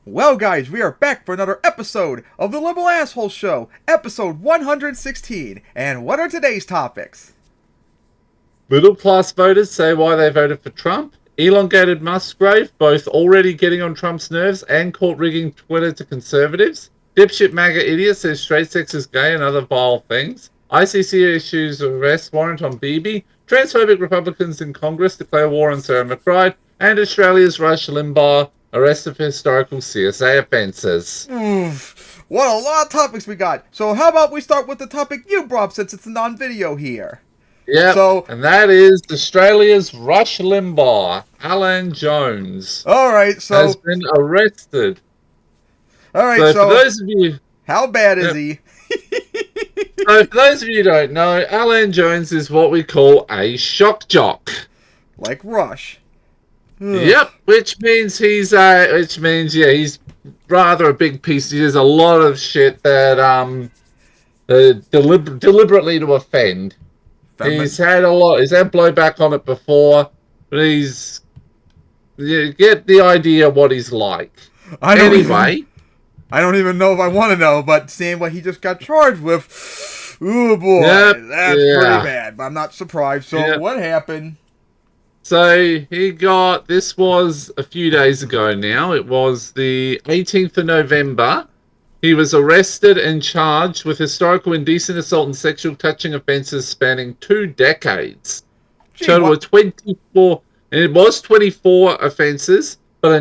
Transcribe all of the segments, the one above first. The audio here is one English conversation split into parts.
Well, guys, we are back for another episode of the Liberal Asshole Show, episode 116. And what are today's topics? Middle class voters say why they voted for Trump. Elongated Musgrave, both already getting on Trump's nerves and caught rigging Twitter to conservatives. Dipshit MAGA idiot says straight sex is gay and other vile things. ICC issues arrest warrant on Bibi. Transphobic Republicans in Congress declare war on Sarah McBride. And Australia's Rush Limbaugh arrested for historical CSA offences. What a lot of topics we got. So how about we start with the topic you brought up since it's a non-video here. Yeah, and that is Australia's Rush Limbaugh, Alan Jones. Alright, so has been arrested. Alright, so for those of you, how bad is he? So for those of you who don't know, Alan Jones is what we call a shock jock. Like Rush. Yep, which means he's rather a big piece. He does a lot of shit that deliberately to offend. He's had blowback on it before, but you get the idea what he's like. I don't even know if I want to know, but seeing what he just got charged with, ooh boy, that's pretty bad. But I'm not surprised. So what happened? So this was a few days ago now. It was the 18th of November. He was arrested and charged with historical indecent assault and sexual touching offences spanning 2 decades. Total of 24, and it was 24 offences, but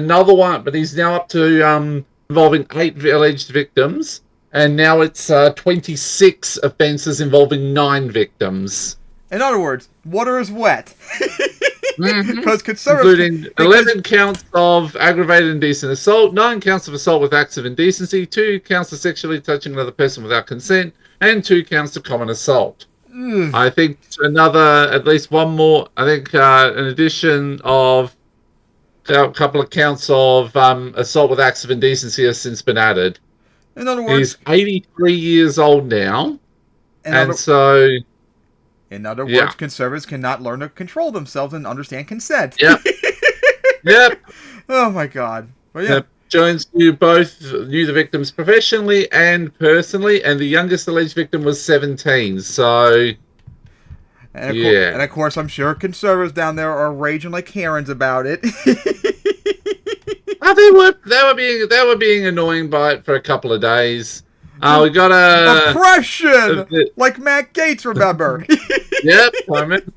he's now up to involving 8 alleged victims, and now it's 26 offences involving 9 victims. In other words, water is wet. Because including 11 counts of aggravated indecent assault, 9 counts of assault with acts of indecency, 2 counts of sexually touching another person without consent, and 2 counts of common assault. I think at least one more. I think an addition of a couple of counts of assault with acts of indecency has since been added. In other words, he's 83 years old now, In other words, conservatives cannot learn to control themselves and understand consent. Yep. Oh my God. Well, yeah. Jones knew the victims professionally and personally, and the youngest alleged victim was 17. So, and of course, I'm sure conservatives down there are raging like herons about it. They were being annoying by it for a couple of days. We got oppression, like Matt Gaetz, remember? Yep, Clement.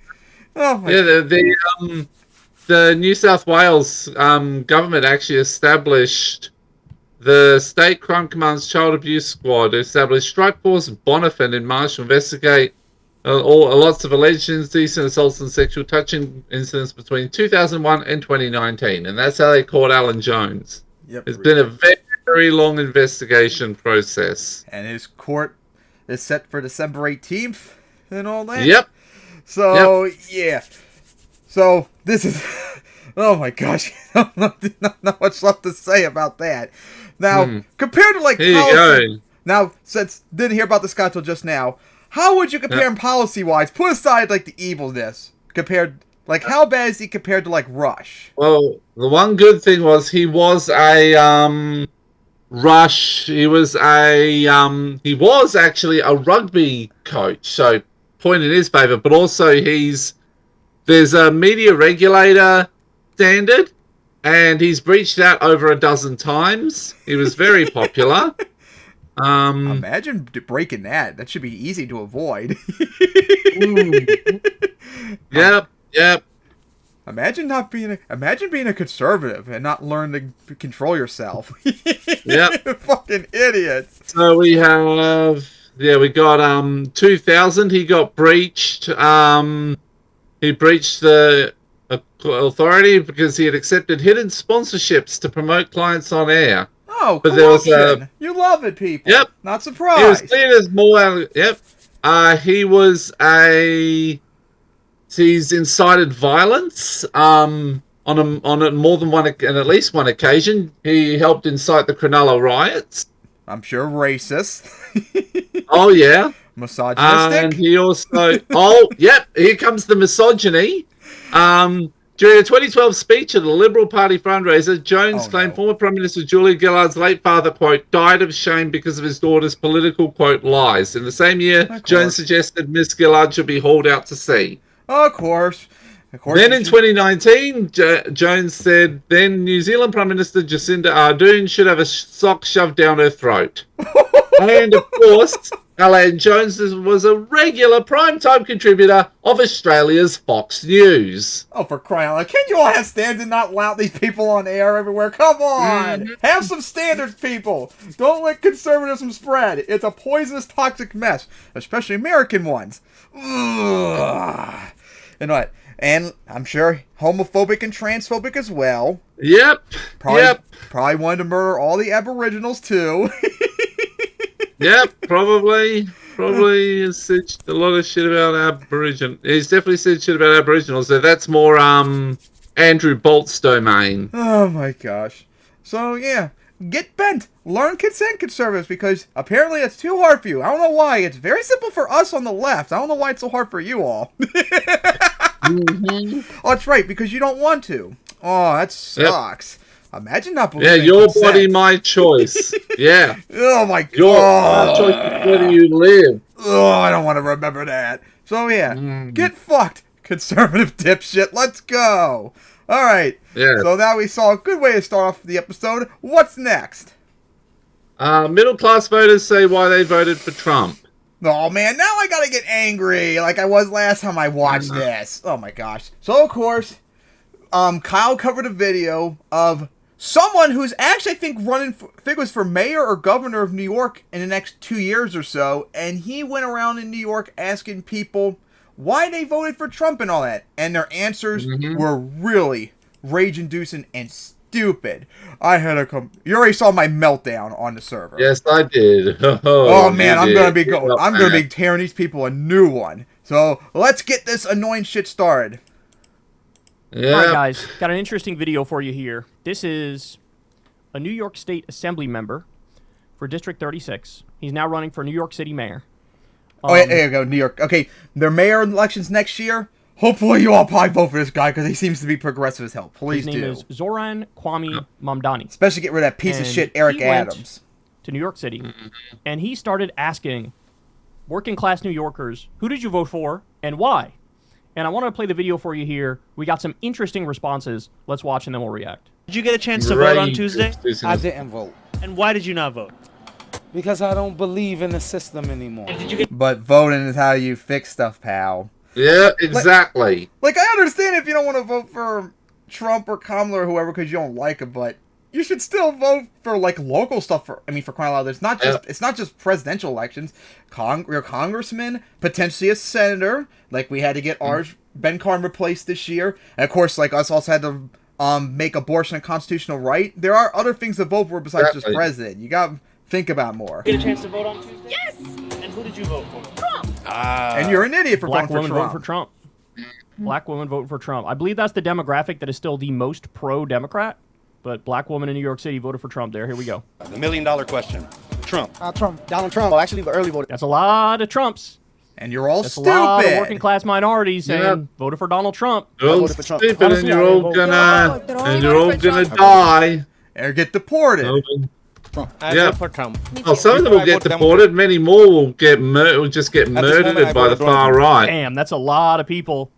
The New South Wales government actually established the State Crime Command's Child Abuse Squad. Established Strike Force Bonifant in March to investigate lots of alleged indecent assaults and sexual touching incidents between 2001 and 2019, and that's how they caught Alan Jones. It's been a very long investigation process. And his court is set for December 18th and all that? Yep. So, So, this is... Oh my gosh. Not much left to say about that. Now, compared to policy... Now, since didn't hear about this guy till just now, how would you compare him policy-wise? Put aside, the evilness. Compared... how bad is he compared to, Rush? Well, the one good thing was he was a... Rush, he was actually a rugby coach, so point in his favour, but also there's a media regulator standard, and he's breached that over a dozen times. He was very popular. Imagine breaking that. That should be easy to avoid. Yep. Imagine being a conservative and not learning to control yourself. Yep. Fucking idiots. So we got 2000. He got breached. He breached the authority because he had accepted hidden sponsorships to promote clients on air. Oh, but corruption. You love it, people. Yep. Not surprised. He was cleared as more. Yep. He's incited violence on more than one, and at least one occasion. He helped incite the Cronulla riots. I'm sure racist. Oh yeah, misogynistic. And he also, here comes the misogyny. During a 2012 speech at a Liberal Party fundraiser, Jones claimed former Prime Minister Julia Gillard's late father, quote, died of shame because of his daughter's political, quote, lies. In the same year, Jones suggested Miss Gillard should be hauled out to sea. Of course. Then in 2019, Jones said then New Zealand Prime Minister Jacinda Ardern should have a sock shoved down her throat. And, of course, Alan Jones was a regular primetime contributor of Australia's Fox News. Oh, for crying out loud. Can't you all have standards and not lout these people on air everywhere? Come on! Have some standards, people! Don't let conservatism spread. It's a poisonous, toxic mess. Especially American ones. Ugh. And what? And I'm sure homophobic and transphobic as well. Yep. Probably wanted to murder all the Aboriginals, too. Yep, probably has said a lot of shit about Aboriginals. He's definitely said shit about Aboriginals, so that's more Andrew Bolt's domain. Oh my gosh. So yeah, get bent. Learn consent, conservatives, because apparently it's too hard for you. I don't know why. It's very simple for us on the left. I don't know why it's so hard for you all. Oh, that's right, because you don't want to. Oh, that sucks. Yep. Imagine not believing your consent. body, my choice. Yeah. Oh my god. Your choice, where do you live? Oh, I don't want to remember that. So yeah, get fucked, conservative dipshit. Let's go. All right. Yeah. So now we saw a good way to start off the episode. What's next? Middle class voters say why they voted for Trump. Oh man, now I gotta get angry like I was last time I watched this. Oh my gosh. So of course, Kyle covered a video of someone who's actually, I think, I think it was for mayor or governor of New York in the next 2 years or so, and he went around in New York asking people why they voted for Trump and all that, and their answers were really rage-inducing and stupid. You already saw my meltdown on the server. Yes, I did. Oh man, I'm gonna be tearing these people a new one. So let's get this annoying shit started. Yeah. All right, guys, got an interesting video for you here. This is a New York State Assembly member for District 36. He's now running for New York City mayor. There you go, New York. Okay, their mayor elections next year. Hopefully you all probably vote for this guy because he seems to be progressive as hell. Please do. His name is Zoran Kwame Mamdani. Especially get rid of that piece of shit Eric Adams. To New York City, and he started asking working class New Yorkers, who did you vote for and why? And I want to play the video for you here. We got some interesting responses. Let's watch and then we'll react. Did you get a chance to vote on Tuesday? I didn't vote. And why did you not vote? Because I don't believe in the system anymore. But voting is how you fix stuff, pal. Yeah, exactly. Like I understand if you don't want to vote for Trump or Kamala or whoever because you don't like him, but you should still vote for like local stuff. For crying out loud, it's not just presidential elections. Your congressman, potentially a senator. Like we had to get ours Ben Carson replaced this year, and of course, like us also had to make abortion a constitutional right. There are other things to vote for besides just president. You got to think about more. Get a chance to vote on Tuesday? Yes. And who did you vote for? Trump. And you're an idiot for voting for Trump. Vote for Trump. Black women voting for Trump. I believe that's the demographic that is still the most pro-Democrat. But black woman in New York City voted for Trump there. Here we go. The $1 million question. Trump. Trump. Donald Trump. Oh, actually, the early voter. That's a lot of Trumps. And you're all stupid. A lot of working class minorities saying voted for Donald Trump. You're stupid, and you're all gonna die. Or get deported. Trump. I vote for Trump. Well, some of them will get deported. Many more will just get murdered by the far right. Damn, that's a lot of people.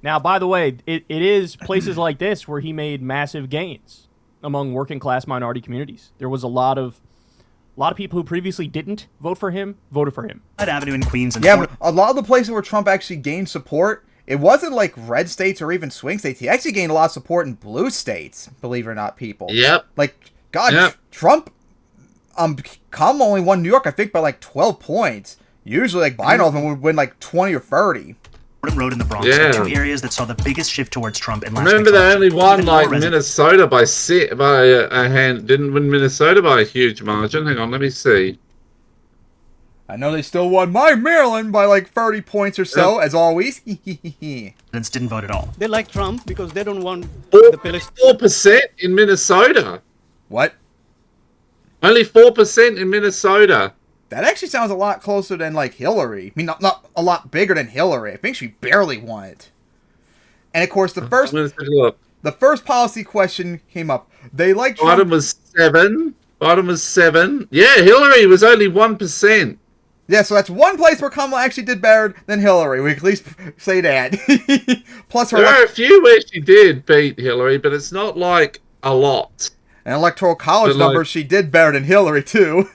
Now, by the way, it is places like this where he made massive gains among working class minority communities. There was a lot of people who previously didn't vote for him voted for him. Avenue in Queens. And but a lot of the places where Trump actually gained support, it wasn't like red states or even swing states. He actually gained a lot of support in blue states, believe it or not, people. Yep. Like, God, Trump, Kamala only won New York, I think, by like 12 points. Usually, like, Biden would win like 20 or 30. Road in the Bronx are two areas that saw the biggest shift towards Trump in last Remember, they only won like Minnesota by a hand. Didn't win Minnesota by a huge margin. Hang on, let me see. I know they still won my Maryland by like 30 points or so, as always. Didn't vote at all. They like Trump because they don't want 4% in Minnesota. What? Only 4% in Minnesota. That actually sounds a lot closer than, like, Hillary. I mean, not a lot bigger than Hillary. I think she barely won it. And of course, I'm gonna take a look. the first policy question came up. They like Trump. Biden was 7. Biden was 7. Yeah, Hillary was only 1%. Yeah, so that's one place where Kamala actually did better than Hillary. We can at least say that. Plus, there are a few where she did beat Hillary, but it's not like a lot. And electoral college numbers, she did better than Hillary, too.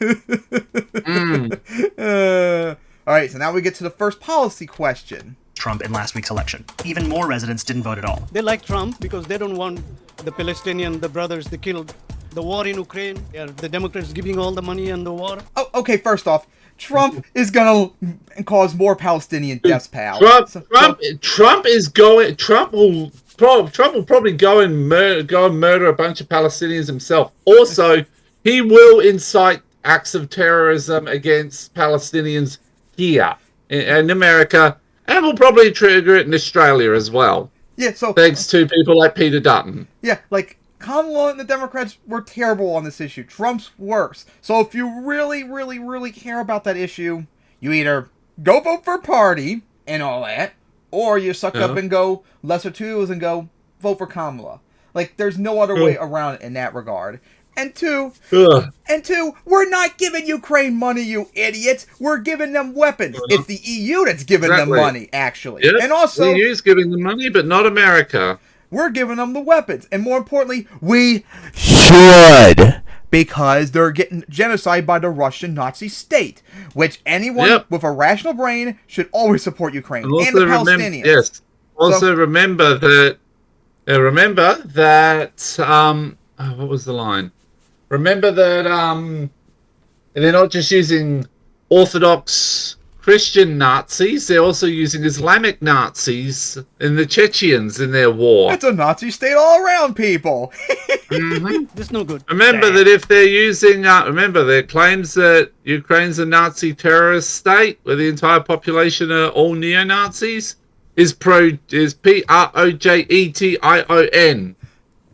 All right, so now we get to the first policy question. Trump in last week's election. Even more residents didn't vote at all. They like Trump because they don't want the Palestinian, the brothers, they killed, the war in Ukraine. Yeah, the Democrats giving all the money and the war. Oh, okay, first off, Trump is going to cause more Palestinian deaths, pal. Trump will probably go and murder a bunch of Palestinians himself. Also, he will incite acts of terrorism against Palestinians here in America, and will probably trigger it in Australia as well. Yeah, so thanks to people like Peter Dutton. Yeah, like Kamala and the Democrats were terrible on this issue. Trump's worse. So if you really, really, really care about that issue, you either go vote for a party and all that, or you suck up and go lesser twos and go vote for Kamala. Like, there's no other way around it in that regard. And two, we're not giving Ukraine money, you idiots. We're giving them weapons. It's the EU that's giving them money, actually. Yep. And also, the EU's giving them money, but not America. We're giving them the weapons. And more importantly, we should. Because they're getting genocide by the Russian Nazi state. Which anyone with a rational brain should always support Ukraine. And the Palestinians. Yes. Also remember that... what was the line? Remember that they're not just using Orthodox Christian Nazis, they're also using Islamic Nazis and the Chechens in their war. It's a Nazi state all around, people. This is no good. Remember that if they're using, remember their claims that Ukraine's a Nazi terrorist state, where the entire population are all neo-Nazis, is Projetion.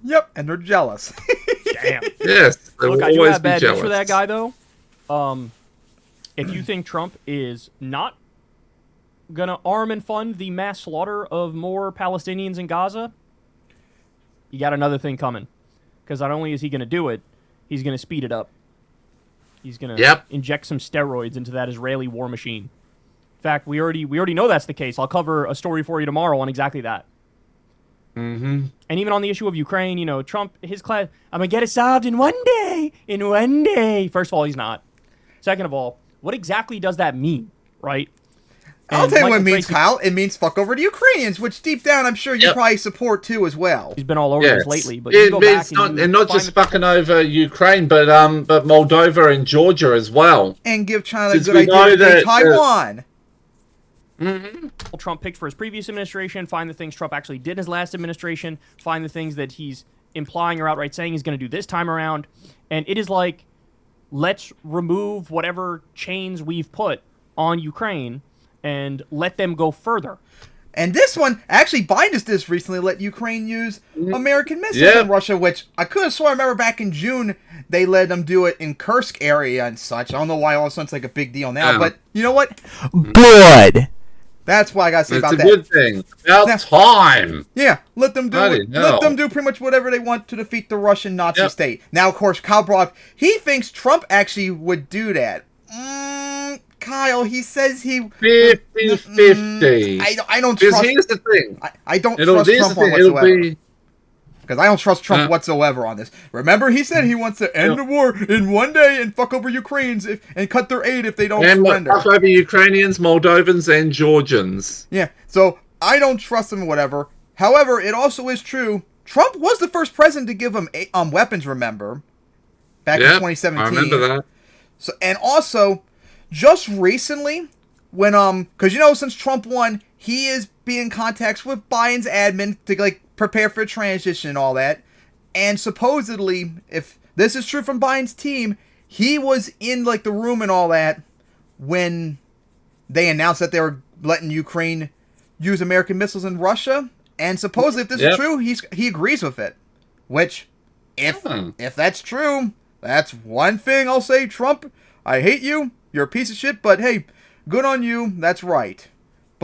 Yep, and they're jealous. Damn. Yes, they Look, will I do always have be bad news jealous. for that guy, though. If you think Trump is not gonna arm and fund the mass slaughter of more Palestinians in Gaza, you got another thing coming. Because not only is he gonna do it, he's gonna speed it up. He's gonna inject some steroids into that Israeli war machine. In fact, we already know that's the case. I'll cover a story for you tomorrow on exactly that. And even on the issue of Ukraine, you know, Trump, his class, I'm going to get it solved in one day. In one day. First of all, he's not. Second of all, what exactly does that mean, right? I'll tell you what it means, Kyle. It means fuck over the Ukrainians, which deep down I'm sure you probably support too as well. He's been all over this lately. But it means not just fucking over Ukraine, but Moldova and Georgia as well. And give China a good idea to Taiwan. Trump picked for his previous administration, find the things Trump actually did in his last administration, find the things that he's implying or outright saying he's going to do this time around, and it is like, let's remove whatever chains we've put on Ukraine and let them go further. And this one, actually, Biden just did this recently, let Ukraine use American missiles in Russia, which I could have sworn I remember back in June, they let them do it in Kursk area and such. I don't know why all of a sudden it's like a big deal now, but you know what? Good! That's what I gotta say about that. It's a good thing. About time. Yeah, let them do let them do pretty much whatever they want to defeat the Russian Nazi state. Now, of course, Kyle brought up, he thinks Trump actually would do that. Kyle, he says he 50-50. I don't trust. Here's the thing. I don't trust Trump whatsoever. Because I don't trust Trump whatsoever on this. Remember, he said he wants to end the war in one day and fuck over Ukrainians and cut their aid if they don't surrender. Fuck over Ukrainians, Moldovans, and Georgians. Yeah, so I don't trust him or whatever. However, it also is true, Trump was the first president to give them weapons, remember? Back in 2017. I remember that. So, and also, just recently, when, because, you know, since Trump won, he is being in contact with Biden's admin to, like, prepare for transition and all that. And supposedly, if this is true from Biden's team, he was in, like, the room and all that when they announced that they were letting Ukraine use American missiles in Russia. And supposedly, if this is true, he agrees with it. Which, if that's true, that's one thing I'll say, Trump, I hate you, you're a piece of shit, but hey, good on you, that's right.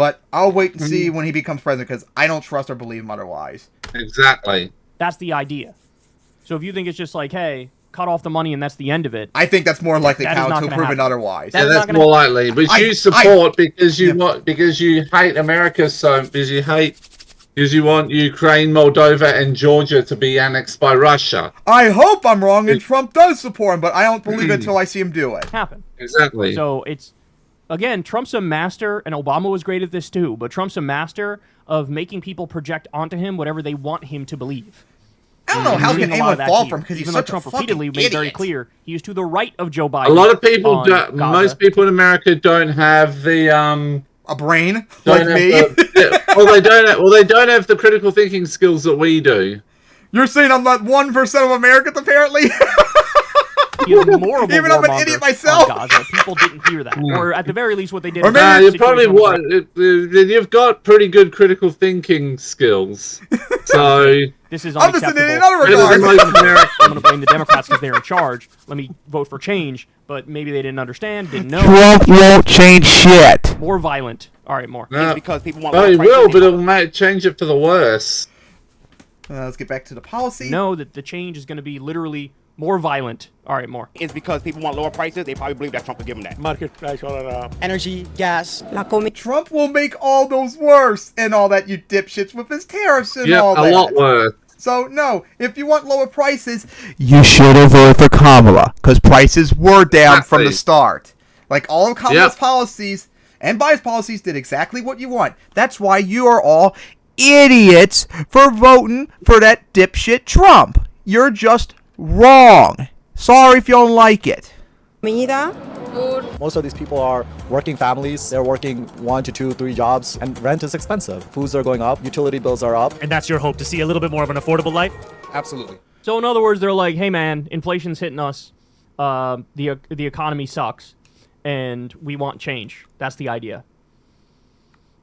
But I'll wait and see when he becomes president because I don't trust or believe him otherwise. Exactly. That's the idea. So if you think it's just like, hey, cut off the money and that's the end of it. I think that's more likely That is not to gonna proven happen. otherwise. That- Yeah, That's that's not gonna more likely. But you support because you hate America because you want Ukraine, Moldova, and Georgia to be annexed by Russia. I hope I'm wrong and Trump does support him, but I don't believe it until I see him do it. Happen. Exactly. So it's, again, Trump's a master, and Obama was great at this too, but Trump's a master of making people project onto him whatever they want him to believe. I don't know how can anyone fall from because he's even though such Trump a fucking repeatedly idiot. made very clear he is to the right of Joe Biden. A lot of people, on Gaza. most people in America don't have the a brain like me. They don't have the critical thinking skills that we do. You're saying I'm not 1% of Americans, apparently? He is more of a Even I'm an idiot warmonger myself. on Gaza. People didn't hear that, or at the very least, what they did. Or maybe you probably you've got pretty good critical thinking skills. So this is I'm just an unacceptable. idiot in other Better than regards. most Americans. I'm going to blame the Democrats because they're in charge. Let me vote for change, but maybe they didn't understand, didn't know. Trump won't change shit. More violent. All right, more. No. Because people want. Oh, he will, but it'll change it for the worse. Let's get back to the policy. No, that the change is going to be literally more violent. All right, more. It's because people want lower prices. They probably believe that Trump will give them that. Market price, all that, energy, gas. Trump will make all those worse and all that, you dipshits, with his tariffs and Yeah, all that. a lot worse. So, no, if you want lower prices, You should have voted for Kamala, because prices were down from the Exactly. start. Like, all of Kamala's Yep. policies and Biden's policies did exactly what you want. That's why you are all idiots for voting for that dipshit Trump. You're just wrong. Sorry if you don't like it. Most of these people are working families. They're working 1 to 2, 3 jobs, and rent is expensive. Foods are going up, utility bills are up. And that's your hope, to see a little bit more of an affordable life? Absolutely. So in other words, they're like, hey man, inflation's hitting us. The economy sucks, and we want change. That's the idea.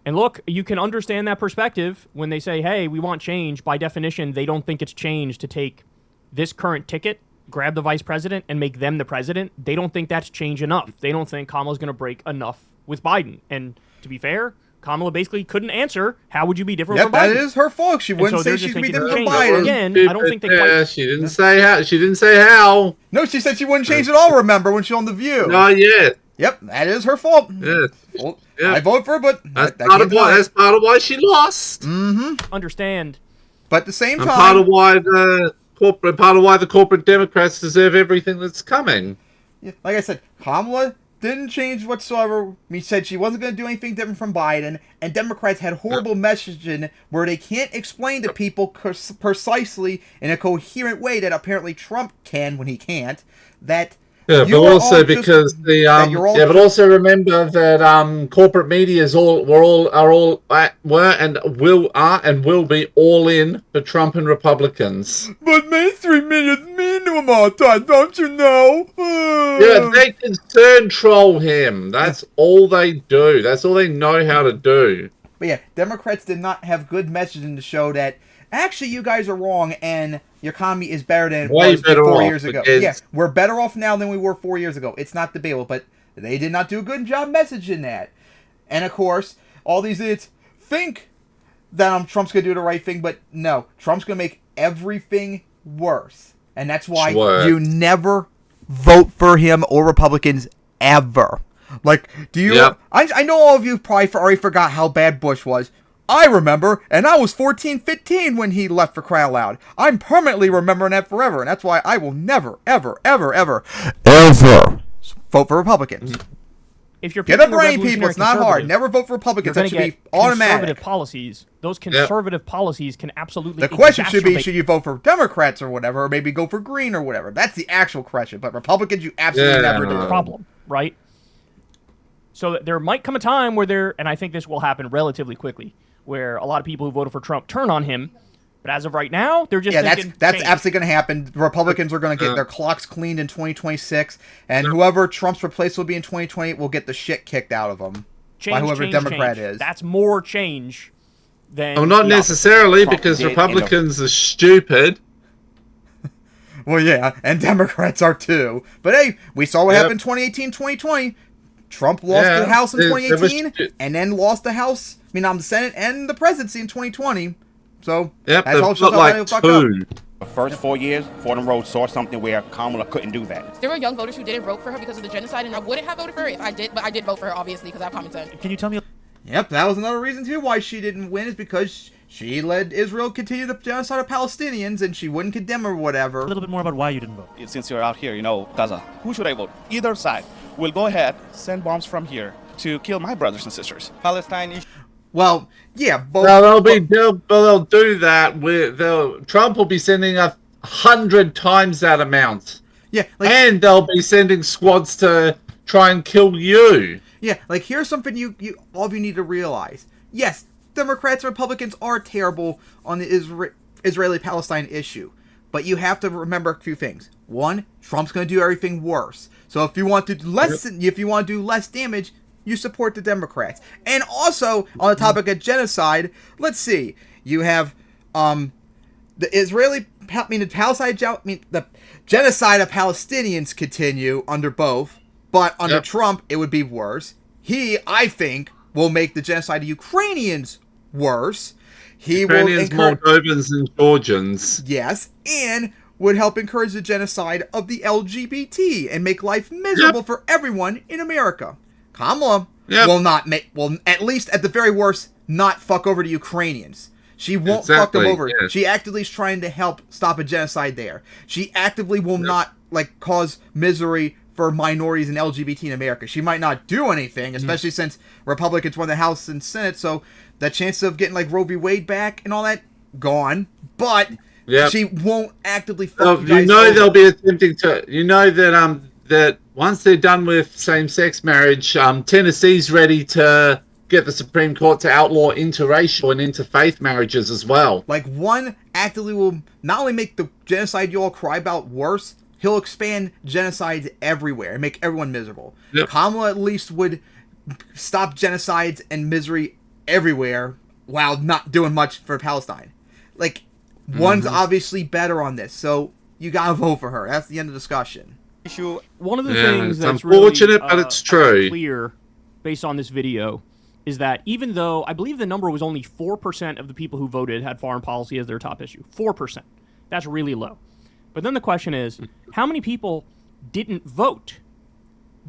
And look, you can understand that perspective when they say, hey, we want change. By definition, they don't think it's change to take this current ticket, grab the vice president, and make them the president. They don't think that's change enough. They don't think Kamala's going to break enough with Biden. And to be fair, Kamala basically couldn't answer, how would you be different from Biden? That is her fault. She wouldn't say she'd be different from Biden. Again, I don't think they quite... She didn't say how. She didn't say how. No, she said she wouldn't change at all, remember, when she was on The View. Not yet. Yep, that is her fault. Yeah. Well, Yeah. I vote for her, but That's I part can't of why. deny it. That's part of why she lost. Understand. But at the same And time, part of why the corporate Democrats deserve everything that's coming. yeah, like I said, Kamala didn't change whatsoever. He said she wasn't going to do anything different from Biden, and Democrats had horrible messaging where they can't explain to people precisely in a coherent way that apparently Trump can when he can't. That Yeah, you but are also all because just, the that you're all yeah, but also remember that corporate media were and will be all in for Trump and Republicans. But mainstream media is mean to him all the time, don't you know? Yeah, they concern troll him. That's all they do. That's all they know how to do. But yeah, Democrats did not have good messaging to show that actually you guys are wrong and your economy is better than it Way was better 4 off, years ago. because- Yeah, we're better off now than we were 4 years ago. It's not debatable, but they did not do a good job messaging that. And of course, all these idiots think that Trump's going to do the right thing, but no, Trump's going to make everything worse. And that's why you never vote for him or Republicans ever. Like, do you... Yep. I know all of you probably already forgot how bad Bush was. I remember, and I was 14, 15 when he left for crying out loud. I'm permanently remembering that forever, and that's why I will never, ever, ever, ever vote for Republicans. If you're Get a picking brain, revolutionary people. It's not hard. conservative, Never vote for Republicans. you're That gonna should be get automatic. conservative policies. Those conservative policies can absolutely The question should be, exacerbate- should you vote for Democrats or whatever, or maybe go for Green or whatever. That's the actual question. But Republicans, you absolutely never do. problem, right? So there might come a time where and I think this will happen relatively quickly, where a lot of people who voted for Trump turn on him. But as of right now, they're just thinking, that's change. absolutely going to happen. The Republicans are going to get their clocks cleaned in 2026, and whoever Trump's replacement will be in 2028 will get the shit kicked out of them by whoever Democrat is. That's more change than... Well, not the necessarily, Trump because did Republicans are stupid. Well, yeah, and Democrats are too. But hey, we saw what happened in 2018, 2020. Trump lost the House in 2018, and then lost the House. The Senate and the presidency in 2020. So that's all shows how they fucked up. The first 4 years, Fordham Road saw something where Kamala couldn't do that. There were young voters who didn't vote for her because of the genocide, and I wouldn't have voted for her if I did, but I did vote for her, obviously, because I have common sense. Can you tell me? Yep, that was another reason, too, why she didn't win, is because she led Israel continue the genocide of Palestinians, and she wouldn't condemn or whatever. A little bit more about why you didn't vote. Since you're out here, Gaza, who should I vote? Either side will go ahead, send bombs from here to kill my brothers and sisters. Palestine is... Well, yeah, both... Well, they'll do that. Trump will be sending 100 times that amount. Yeah, and they'll be sending squads to try and kill you. Yeah, here's something you all of you need to realize. Yes, Democrats and Republicans are terrible on the Israeli-Palestine issue, but you have to remember a few things. One, Trump's going to do everything worse. So if you want to do less damage, you support the Democrats. And also, on the topic of genocide, let's see. You have the genocide of Palestinians continue under both, but under Trump, it would be worse. He, I think, will make the genocide of Ukrainians worse. Ukrainians, Moldovans, and Georgians. Yes, and would help encourage the genocide of the LGBT and make life miserable for everyone in America. Kamala will at least at the very worst not fuck over the Ukrainians. She won't fuck them over. Yes. She actively is trying to help stop a genocide there. She actively will not cause misery for minorities and LGBT in America. She might not do anything, especially since Republicans won the House and Senate, so the chance of getting Roe v. Wade back and all that, gone. But she won't actively fuck you guys over. They'll be attempting to... that once they're done with same-sex marriage, Tennessee's ready to get the Supreme Court to outlaw interracial and interfaith marriages as well. One actively will not only make the genocide you all cry about worse, he'll expand genocides everywhere and make everyone miserable. Yep. Kamala at least would stop genocides and misery everywhere while not doing much for Palestine. One's obviously better on this, so you gotta vote for her. That's the end of the discussion. One of the things that's unfortunate, really, but it's true. Clear based on this video is that even though I believe the number was only 4% of the people who voted had foreign policy as their top issue. 4%. That's really low. But then the question is, how many people didn't vote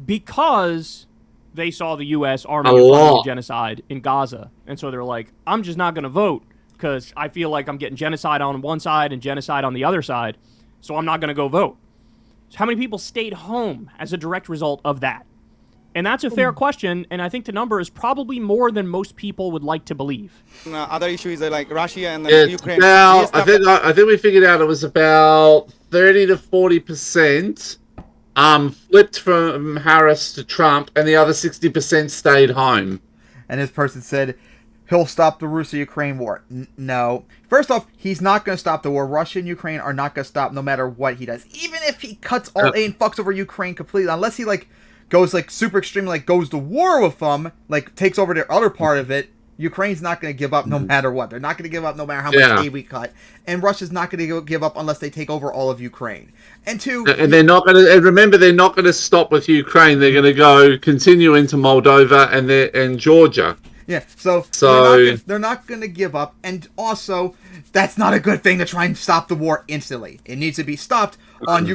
because they saw the U.S. army funding genocide in Gaza? And so they're like, I'm just not going to vote because I feel like I'm getting genocide on one side and genocide on the other side, so I'm not going to go vote. So how many people stayed home as a direct result of that? And that's a fair question, and I think the number is probably more than most people would like to believe. Other issue is Russia and Ukraine. Now, I think we figured out it was about 30 to 40% flipped from Harris to Trump, and the other 60% stayed home. And this person said he'll stop the Russia-Ukraine war. No. First off, he's not going to stop the war. Russia and Ukraine are not going to stop no matter what he does. Even if he cuts all aid and fucks over Ukraine completely, unless he goes super extreme, goes to war with them, takes over their other part of it, Ukraine's not going to give up no matter what. They're not going to give up no matter how much aid we cut. And Russia's not going to give up unless they take over all of Ukraine. And they're not going to, and remember, they're not going to stop with Ukraine. They're going to continue into Moldova and Georgia. Yeah, so they're not going to give up. And also, that's not a good thing to try and stop the war instantly. It needs to be stopped on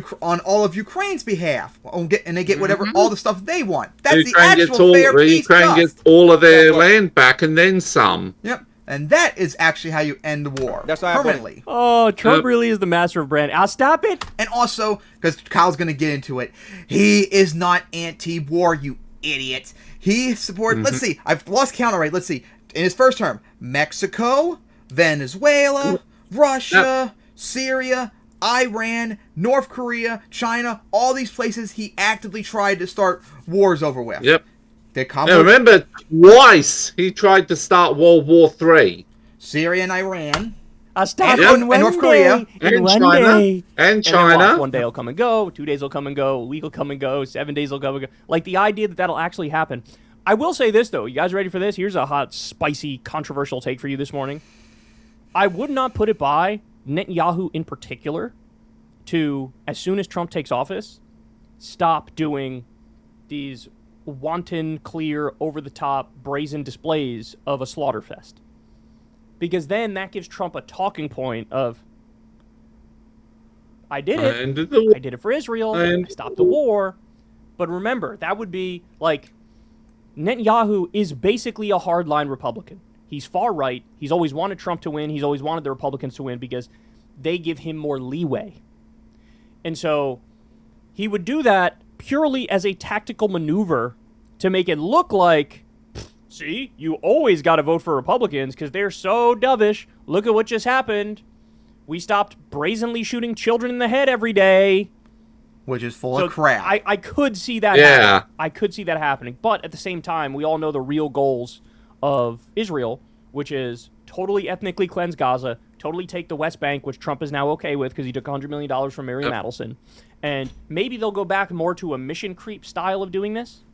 all of Ukraine's behalf, and they get whatever all the stuff they want. That's Ukraine the actual fair peace. Ukraine gets all of their land back and then some. Yep, and that is actually how you end the war. That's permanently. Oh, Trump really is the master of brand. I'll stop it. And also, because Kyle's going to get into it, he is not anti-war, you idiot. He supported. Let's see. I've lost count already. Let's see. In his first term, Mexico, Venezuela, Russia, Syria, Iran, North Korea, China, all these places he actively tried to start wars over with. Yep. Remember, twice he tried to start World War III. Syria and Iran. And North Korea. And China. And China. 1 day will come and go. 2 days will come and go. A week will come and go. 7 days will come and go. The idea that that'll actually happen. I will say this, though. You guys ready for this? Here's a hot, spicy, controversial take for you this morning. I would not put it by Netanyahu in particular to, as soon as Trump takes office, stop doing these wanton, clear, over-the-top, brazen displays of a slaughter fest. Because then that gives Trump a talking point of, I did it. I did it for Israel. I stopped the war. But remember, that would be like, Netanyahu is basically a hardline Republican. He's far right. He's always wanted Trump to win. He's always wanted the Republicans to win because they give him more leeway. And so he would do that purely as a tactical maneuver to make it look like, see, you always got to vote for Republicans because they're so dovish. Look at what just happened. We stopped brazenly shooting children in the head every day. Which is full of crap. I could see that happening. I could see that happening. But at the same time, we all know the real goals of Israel, which is totally ethnically cleanse Gaza, totally take the West Bank, which Trump is now okay with because he took $100 million from Miriam Adelson. And maybe they'll go back more to a mission creep style of doing this.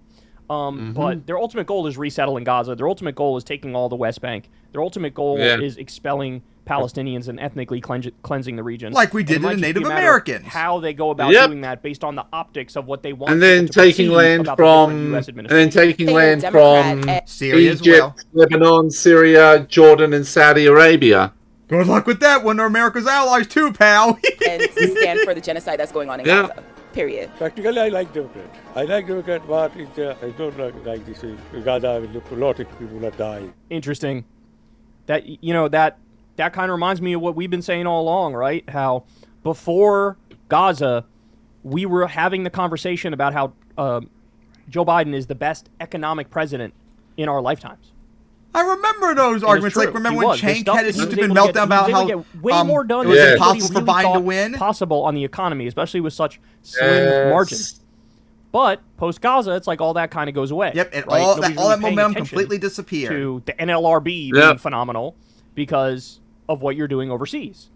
But their ultimate goal is resettling Gaza. Their ultimate goal is taking all the West Bank. Their ultimate goal is expelling Palestinians and ethnically cleansing the region. Like we did to the Native Americans. How they go about doing that based on the optics of what they want. And then taking land from Syria as Egypt, well. Lebanon, Syria, Jordan, and Saudi Arabia. Good luck with that one. They're America's allies too, pal. And to stand for the genocide that's going on in Gaza. Period. Practically, I like Democrat. I like Democrat, but I don't like this. Gaza, a lot of people are dying. Interesting. That that kind of reminds me of what we've been saying all along, right? How before Gaza, we were having the conversation about how Joe Biden is the best economic president in our lifetimes. I remember those arguments. Like, remember when Cenk had his stupid meltdown about how way more done it was impossible for Biden to win? Possible on the economy, especially with such slim margins. But post-Gaza, it's like all that kind of goes away. Yep, and right? all that momentum completely disappeared. To the NLRB being phenomenal because of what you're doing overseas.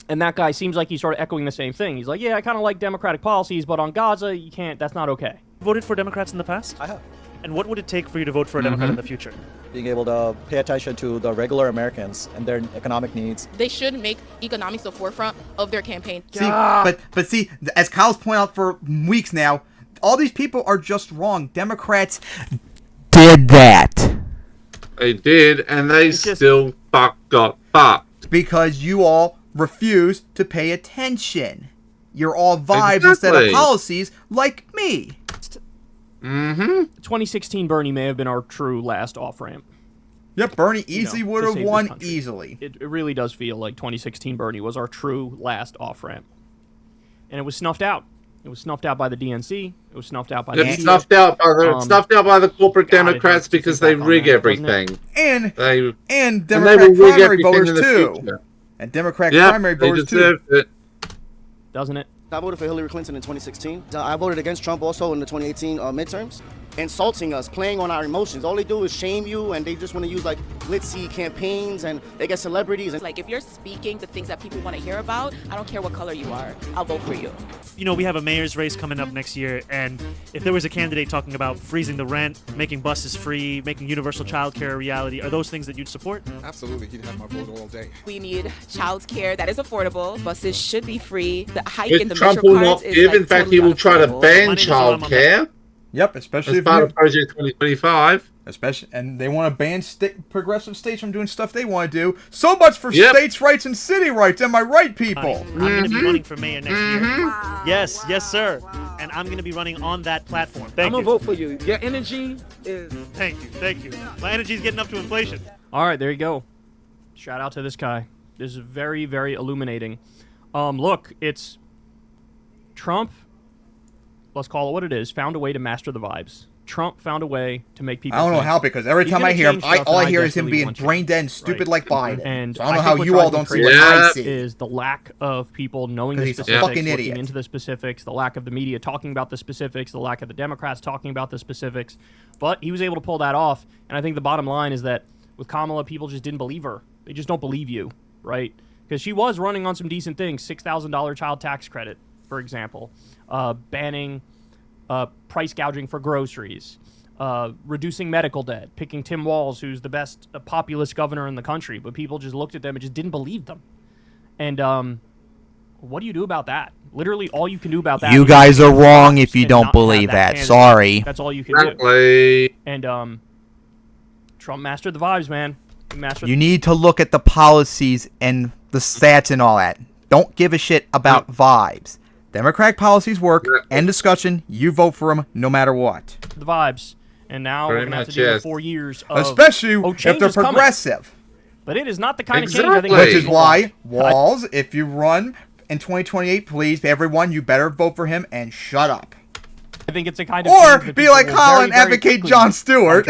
And that guy seems like he's sort of echoing the same thing. He's like, yeah, I kind of like democratic policies, but on Gaza, you can't, that's not okay. Voted for Democrats in the past? I have. And what would it take for you to vote for a Democrat in the future? Being able to pay attention to the regular Americans and their economic needs. They should make economics the forefront of their campaign. See, but see, as Kyle's pointed out for weeks now, all these people are just wrong. Democrats did that. They did, and they still got fucked. Because you all refuse to pay attention. You're all vibes instead of policies, like me. 2016 Bernie may have been our true last off-ramp. Yep, Bernie easily would have won easily. It really does feel like 2016 Bernie was our true last off-ramp. And it was snuffed out. It was snuffed out by the DNC. It was snuffed out by the media. Snuffed out by the corporate Democrats because they rig everything. And Democratic primary voters too. And Democratic primary voters too. Doesn't it? I voted for Hillary Clinton in 2016. I voted against Trump also in the 2018 midterms. Insulting us, playing on our emotions. All they do is shame you, and they just want to use like glitzy campaigns, and they get celebrities. Like, if you're speaking the things that people want to hear about, I don't care what color you are. I'll vote for you. You know, we have a mayor's race coming up next year, and if there was a candidate talking about freezing the rent, making buses free, making universal childcare a reality, are those things that you'd support? Absolutely. He'd have my vote all day. We need childcare that is affordable. Buses should be free. The hike Which in the Trump metro will cards not is give. like In fact, totally he will try to ban unaffordable. childcare. Yep, especially as part of Project 2025. And they want to ban progressive states from doing stuff they want to do. So much for states' rights and city rights. Am I right, people? I'm going to be running for mayor next year. Yes, sir. And I'm going to be running on that platform. I'm going to vote for you. Your energy is... Thank you. My energy's getting up to inflation. All right, there you go. Shout out to this guy. This is very, very illuminating. Look, it's Trump... Let's call it what it is. Found a way to master the vibes. Trump found a way to make people. I don't know how, because every time I hear him, all I hear is him being brain dead and stupid like Biden. And so I don't know how you all don't see what I see. Is the lack of people knowing the specifics, looking into the specifics, the lack of the media talking about the specifics, the lack of the Democrats talking about the specifics. But he was able to pull that off. And I think the bottom line is that with Kamala, people just didn't believe her. They just don't believe you, right? Because she was running on some decent things. $6,000 child tax credit, for example. Banning price gouging for groceries, reducing medical debt, picking Tim Walz, who's the best populist governor in the country, but people just looked at them and just didn't believe them. And What do you do about that? Literally, all you can do about that. You guys are wrong if you don't believe that. Sorry. That's all you can do. And Trump mastered the vibes, man. You need to look at the policies and the stats and all that. Don't give a shit about vibes. Democratic policies work. End discussion. You vote for them no matter what. The vibes. And now we're going to have to deal with 4 years of... Especially if they're progressive. Coming. But it is not the kind of change I think... Which is why, Walls, if you run in 2028, please, everyone, you better vote for him and shut up. I think it's a kind of... Or be like Colin, advocate Jon Stewart.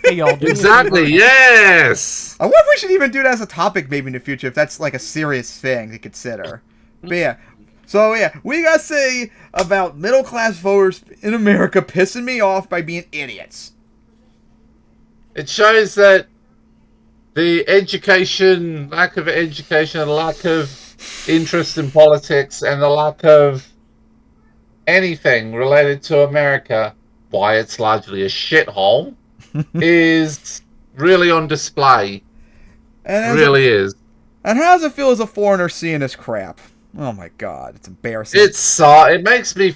Exactly, yes! I wonder if we should even do that as a topic maybe in the future, if that's like a serious thing to consider. But yeah. So yeah, we gotta say about middle class voters in America pissing me off by being idiots. It shows that the lack of education, the lack of interest in politics, and the lack of anything related to America, why it's largely a shithole, is really on display. And is. And how does it feel as a foreigner seeing this crap? Oh my god, it's embarrassing. It makes me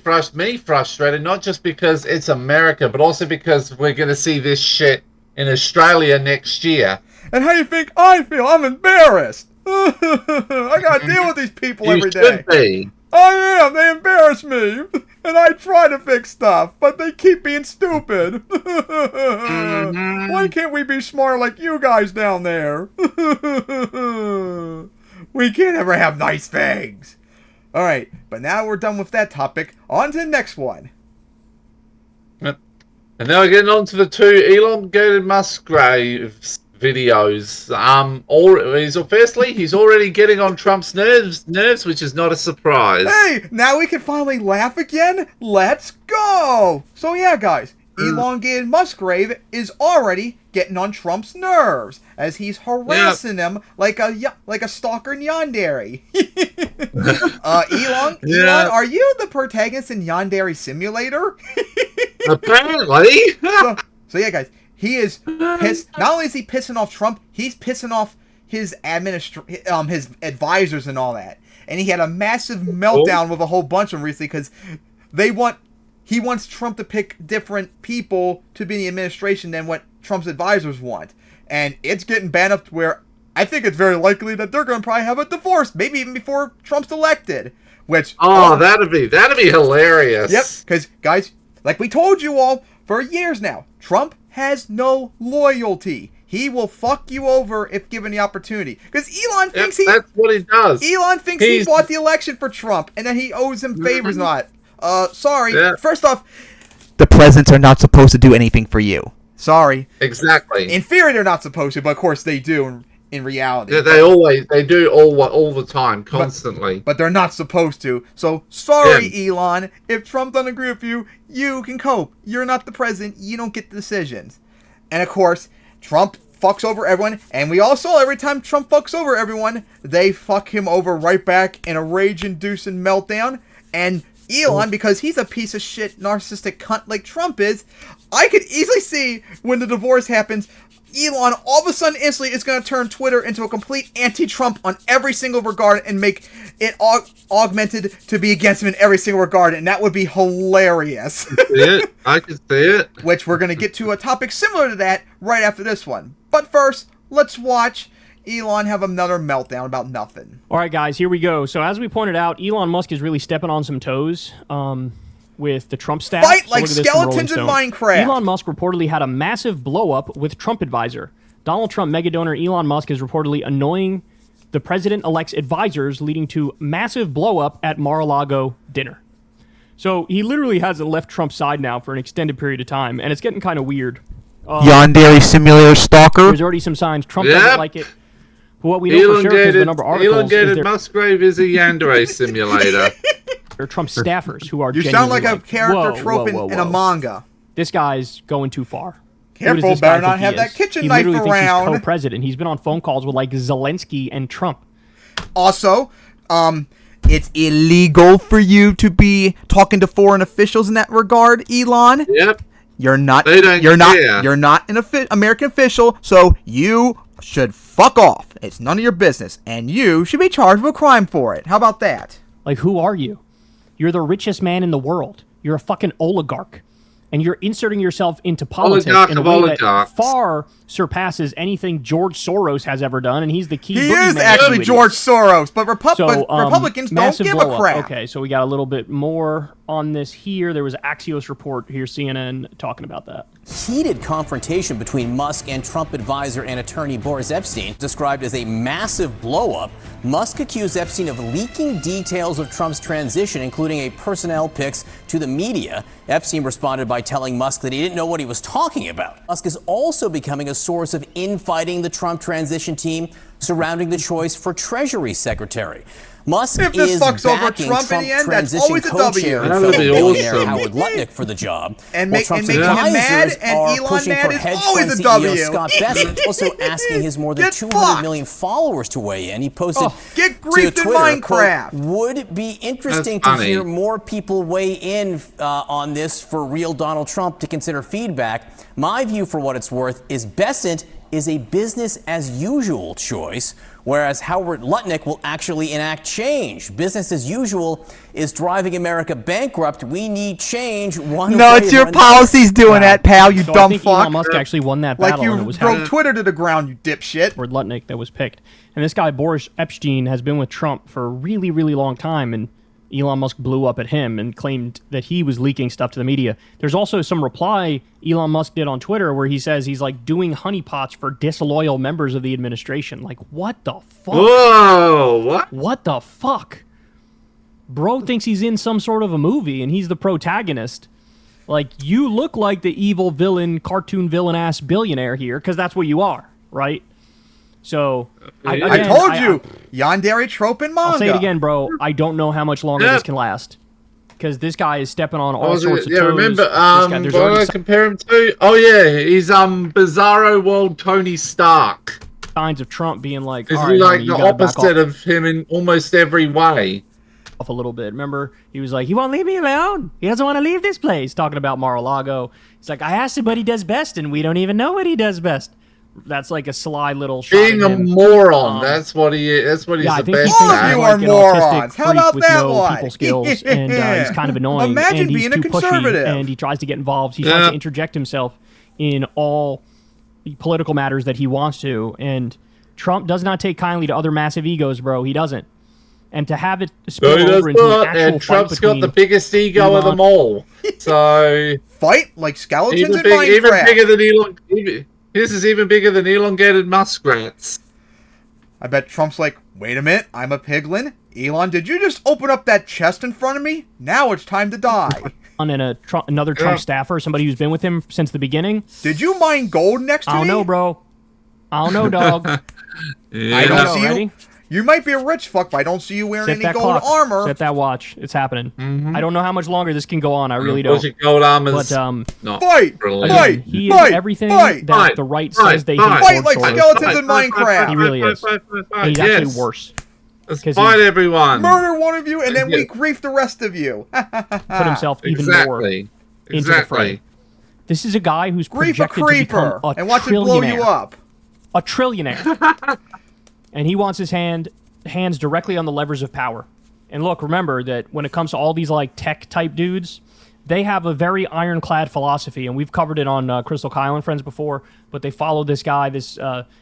frustrated, not just because it's America, but also because we're going to see this shit in Australia next year. And how do you think I feel? I'm embarrassed. I gotta deal with these people every day. You should be. I am. They embarrass me. And I try to fix stuff, but they keep being stupid. Why can't we be smart like you guys down there? We can't ever have nice things. Alright, but now we're done with that topic. On to the next one. And now we're getting on to the 2 elongated Muskgrave videos. He's already getting on Trump's nerves, which is not a surprise. Hey, now we can finally laugh again? Let's go! So yeah, guys, elongated Muskgrave is already getting on Trump's nerves as he's harassing him like a stalker Yandere. Elon, are you the protagonist in Yandere Simulator? Apparently. So yeah, guys, he is pissed. Not only is he pissing off Trump, he's pissing off his his advisors and all that. And he had a massive meltdown with a whole bunch of them recently because he wants Trump to pick different people to be in the administration than what Trump's advisors want. And it's getting bad up to where I think it's very likely that they're going to probably have a divorce, maybe even before Trump's elected. Which that'd be hilarious. Yep, because guys, like we told you all for years now, Trump has no loyalty. He will fuck you over if given the opportunity. Because Elon thinks that's what he does. Elon thinks he bought the election for Trump and that he owes him favors. Not. Sorry. Yeah. First off, the presidents are not supposed to do anything for you. Sorry. Exactly. In theory, they're not supposed to, but of course they do in reality. Yeah, they do all the time, constantly. But they're not supposed to. So, sorry, Elon. If Trump doesn't agree with you, you can cope. You're not the president. You don't get the decisions. And of course, Trump fucks over everyone. And we all saw every time Trump fucks over everyone, they fuck him over right back in a rage-inducing meltdown. And Elon, because he's a piece of shit, narcissistic cunt like Trump is, I could easily see when the divorce happens, Elon all of a sudden instantly is going to turn Twitter into a complete anti-Trump on every single regard and make it augmented to be against him in every single regard, and that would be hilarious. I can see it. Which we're going to get to a topic similar to that right after this one. But first, let's watch Elon have another meltdown about nothing. All right, guys, here we go. So as we pointed out, Elon Musk is really stepping on some toes. With the Trump staff. Fight like skeletons in Minecraft. Elon Musk reportedly had a massive blow-up with Trump advisor. Donald Trump mega-donor Elon Musk is reportedly annoying the president-elect's advisors, leading to massive blow-up at Mar-a-Lago dinner. So he literally hasn't left Trump's side now for an extended period of time, and it's getting kind of weird. Yandere Simulator stalker. There's already some signs Trump doesn't like it. What we know for sure is the number of articles. Elongated Muskgrave is a Yandere simulator. They're Trump staffers who are. You sound like a character trope in a manga. This guy's going too far. Careful, better not have that kitchen knife around. He literally thinks he's co-president. He's been on phone calls with like Zelensky and Trump. Also, it's illegal for you to be talking to foreign officials in that regard, Elon. Yep. You're not. You're not an American official, so you should fuck off. It's none of your business, and you should be charged with a crime for it. How about that? Like, who are you? You're the richest man in the world. You're a fucking oligarch. And you're inserting yourself into politics in a way that far surpasses anything George Soros has ever done, and he's the key. He is actually George Soros, but Republicans don't give a crap. Okay, so we got a little bit more on this here. There was an Axios report here, CNN, talking about that. Heated confrontation between Musk and Trump advisor and attorney Boris Epstein, described as a massive blow-up. Musk accused Epstein of leaking details of Trump's transition, including a personnel picks to the media. Epstein responded by telling Musk that he didn't know what he was talking about. Musk is also becoming a source of infighting the Trump transition team surrounding the choice for Treasury Secretary. Musk is backing Trump transition co-chair and fellow billionaire Howard Lutnick for the job. And while Trump's making him mad advisors and are Elon pushing mad for is hedge always fund a CEO W. Scott Bessent, also asking his more than 200 million followers to weigh in. He posted get to griefed in Twitter, Minecraft. quote, would be interesting to hear more people weigh in on this for real Donald Trump to consider feedback. My view, for what it's worth, is Bessent is a business as usual choice, whereas Howard Lutnick will actually enact change. Business as usual is driving America bankrupt. We need change. No, it's your policies doing that, pal, you So dumb I think fuck. Elon Musk actually won that Like battle. you and it was drove Twitter to the ground, you dipshit. Howard Lutnick that was picked. And this guy, Boris Epstein, has been with Trump for a really, really long time, and Elon Musk blew up at him and claimed that he was leaking stuff to the media. There's also some reply Elon Musk did on Twitter where he says he's like doing honeypots for disloyal members of the administration. Like, what the fuck? Whoa, what? What the fuck? Bro thinks he's in some sort of a movie and he's the protagonist. Like, you look like the evil villain, cartoon villain-ass billionaire here, because that's what you are, right? So, I told you, yandere trope in manga. I'll say it again, bro. I don't know how much longer this can last. Because this guy is stepping on all sorts of toes. Remember, what did I compare him to? Oh, yeah, he's Bizarro World Tony Stark. Signs of Trump being like, He's all right, like homie, the opposite of him in almost every way. Off a little bit. Remember, he was like, he won't leave me alone. He doesn't want to leave this place. Talking about Mar-a-Lago. He's like, I asked him what he does best, and we don't even know what he does best. That's like a sly little shot. Being a moron. That's what he is. That's what he's the best at. You are morons. How about that one? People skills, and he's kind of annoying. Imagine and he's being too a conservative. Pushy, and he tries to get involved. He tries to interject himself in all political matters that he wants to. And Trump does not take kindly to other massive egos, bro. He doesn't. And to have it spill over into an actual and Trump's fight got the biggest ego of them all. So fight like skeletons in even Minecraft. bigger than Elon. This is even bigger than elongated muskrats. I bet Trump's like, wait a minute, I'm a piglin. Elon, did you just open up that chest in front of me? Now it's time to die. And another Trump staffer, somebody who's been with him since the beginning. Did you mine gold next to me? I don't know, bro. I don't know, dog. I don't see you. You might be a rich fuck, but I don't see you wearing any gold armor. Set that watch. It's happening. I don't know how much longer this can go on. I really don't. Gold armor's but fight, he is everything that the right says they hate. Fight like skeletons in Minecraft. He really is. He's actually worse. Let's fight everyone. Murder one of you, and then we grief the rest of you. Put himself even more into the fray. This is a guy who's projected to become a and watch it blow you up. A trillionaire. And he wants his hands directly on the levers of power. And look, remember that when it comes to all these like tech type dudes, they have a very ironclad philosophy, and we've covered it on Crystal Kyle and Friends before, but they follow this guy, this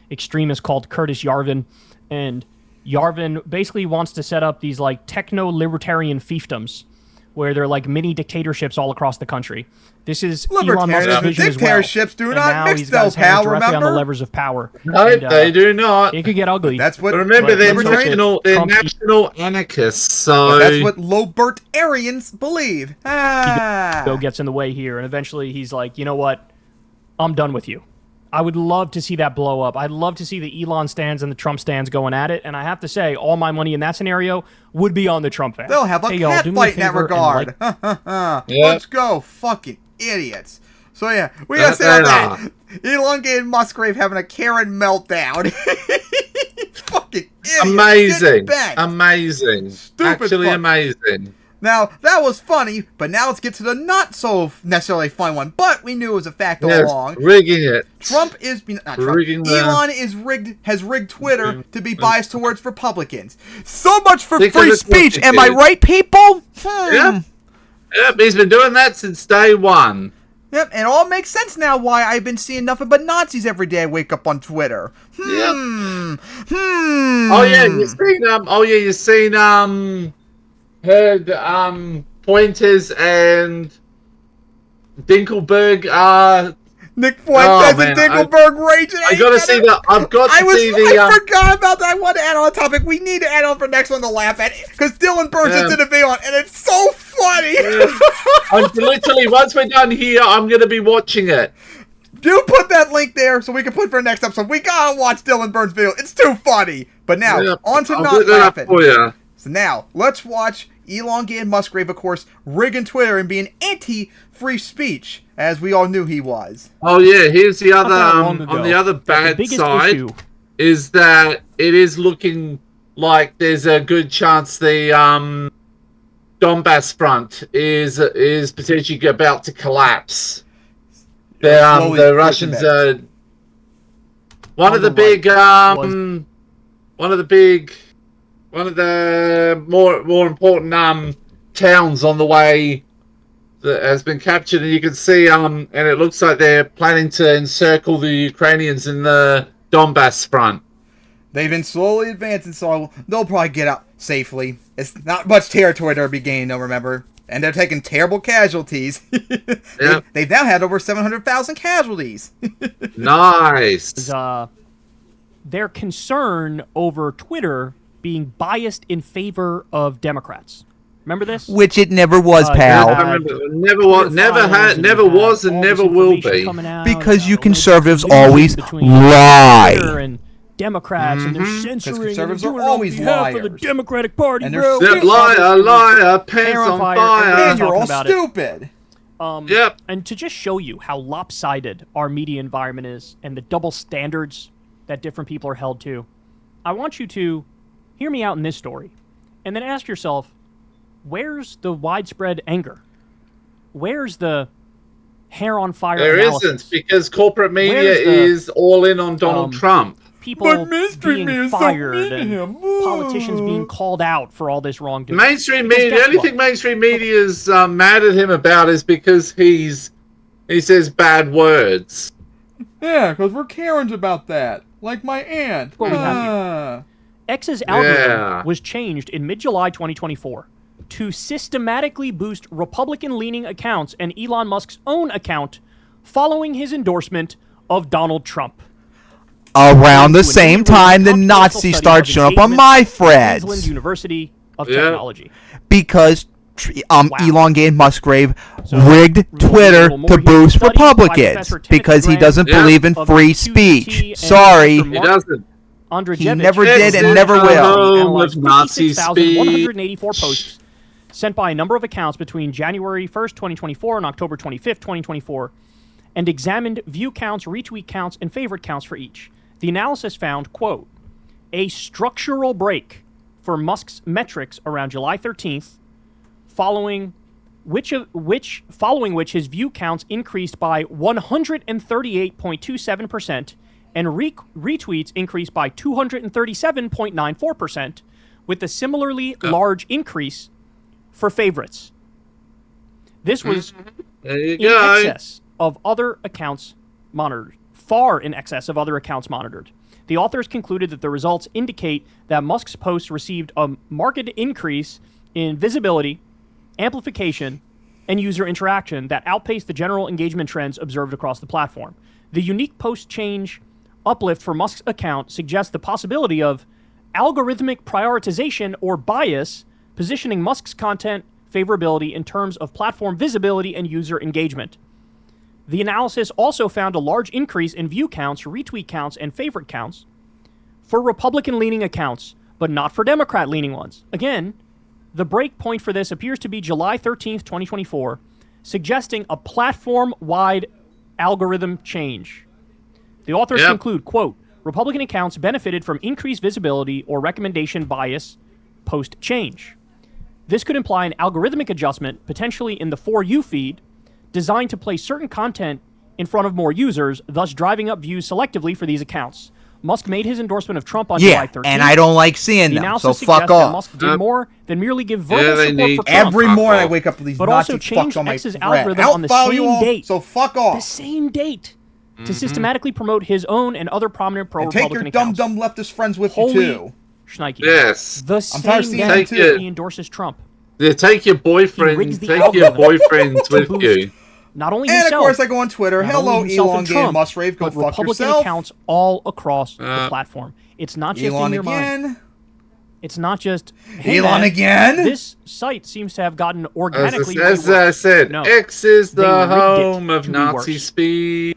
extremist called Curtis Yarvin, and Yarvin basically wants to set up these like techno-libertarian fiefdoms where they're like mini dictatorships all across the country. This is Elon Musk's vision as well. Dictatorships do not mix those, pal, directly on the remember? levers of power. No, they do not. It could get ugly. That's what. Remember, they're national anarchists. So that's what Lobertarians believe. Go gets in the way here, and eventually he's like, you know what? I'm done with you. I would love to see that blow up. I'd love to see the Elon stands and the Trump stands going at it, and I have to say, all my money in that scenario would be on the Trump fans. They'll have a cat fight in that regard. Let's go, fucking idiots. So yeah, we gotta say that. Elongated Muskgrave having a Karen meltdown. Fucking idiot. Amazing. Stupid. Actually fuck. amazing. Now, that was funny, but now let's get to the not so necessarily fun one. But we knew it was a fact all along. Rigging it. Elon has rigged Twitter to be biased towards Republicans. So much for free speech, am I right, people? Yep, he's been doing that since day one. Yep, and it all makes sense now why I've been seeing nothing but Nazis every day I wake up on Twitter. Oh yeah, you've seen heard Pointers and Dinkelberg Nick Fuentes and Dinkelberg raging. I gotta see that. I forgot about that. I want to add on a topic. We need to add on for next one to laugh at because Dylan Burns just did a video on, and it's so funny. I'm literally, once we're done here, I'm gonna be watching it. Do put that link there so we can put it for next episode. We gotta watch Dylan Burns' video. It's too funny. But now on to not laughing. So now let's watch elongated Muskgrave, of course, rigging Twitter and being anti-free speech, as we all knew he was. Oh yeah, here's the other on the other bad side is that it is looking like there's a good chance the Donbass front is potentially about to collapse. The Russians are one of the more important towns on the way that has been captured, and you can see and it looks like they're planning to encircle the Ukrainians in the Donbass front. They've been slowly advancing, so they'll probably get out safely. It's not much territory they'll be gaining, though, remember? And they're taking terrible casualties. They've now had over 700,000 casualties. Nice. Their concern over Twitter being biased in favor of Democrats. Remember this? Which it never was, pal. Never was, and never will be. Because you conservatives always lie. And Democrats, and they're censoring. Conservatives are always liars. For the Democratic Party, and bro. Liar, pants on fire. And you're all stupid. Yep. And to just show you how lopsided our media environment is and the double standards that different people are held to, I want you to hear me out in this story, and then ask yourself, where's the widespread anger? Where's the hair on fire analysis? There isn't, because corporate media is all in on Donald Trump. People being fired and politicians being called out for all this wrongdoing. Mainstream media, the only thing mainstream media is mad at him about is because he says bad words. Yeah, because we're Karens about that. Like my aunt. X's algorithm was changed in mid-July 2024 to systematically boost Republican-leaning accounts and Elon Musk's own account following his endorsement of Donald Trump. Around the same time the Nazis started showing up on my threads. Queensland University of Technology. Because elongated Muskgrave rigged Twitter to boost Republicans because he doesn't believe in free speech. Sorry. He doesn't. He never did and never will. With Nazi speech. 184 posts sent by a number of accounts between January 1st, 2024 and October 25th, 2024, and examined view counts, retweet counts, and favorite counts for each. The analysis found, quote, a structural break for Musk's metrics around July 13th, following which his view counts increased by 138.27%, and retweets increased by 237.94%, with a similarly large increase for favorites. This was in excess of other accounts monitored, far in excess of other accounts monitored. The authors concluded that the results indicate that Musk's posts received a marked increase in visibility, amplification, and user interaction that outpaced the general engagement trends observed across the platform. The unique post change uplift for Musk's account suggests the possibility of algorithmic prioritization or bias, positioning Musk's content favorability in terms of platform visibility and user engagement. The analysis also found a large increase in view counts, retweet counts, and favorite counts for Republican-leaning accounts, but not for Democrat-leaning ones. Again, the break point for this appears to be July 13th, 2024, suggesting a platform-wide algorithm change. The authors conclude, quote, Republican accounts benefited from increased visibility or recommendation bias post-change. This could imply an algorithmic adjustment, potentially in the For You feed, designed to place certain content in front of more users, thus driving up views selectively for these accounts. Musk made his endorsement of Trump on July 13th. And I don't like seeing them, so fuck off. Musk did more than merely give verbal support for Trump. Every morning I wake up with these Nazi fucks on my X's thread. algorithm on the same date. So fuck off. The same date. To systematically promote his own and other prominent pro-Republican accounts. Take your dumb leftist friends with you, too. Schneike. Yes. The same day he endorses Trump. Yeah, take your boyfriends with you. Not only and himself, of course I go on Twitter. Hello, Elongated Muskgrave. Go fuck Republican yourself. accounts all across the platform. It's not just Elon in your again. mind. It's not just hey, Elon man, again. This site seems to have gotten organically. As I said, X is the home of Nazi speech.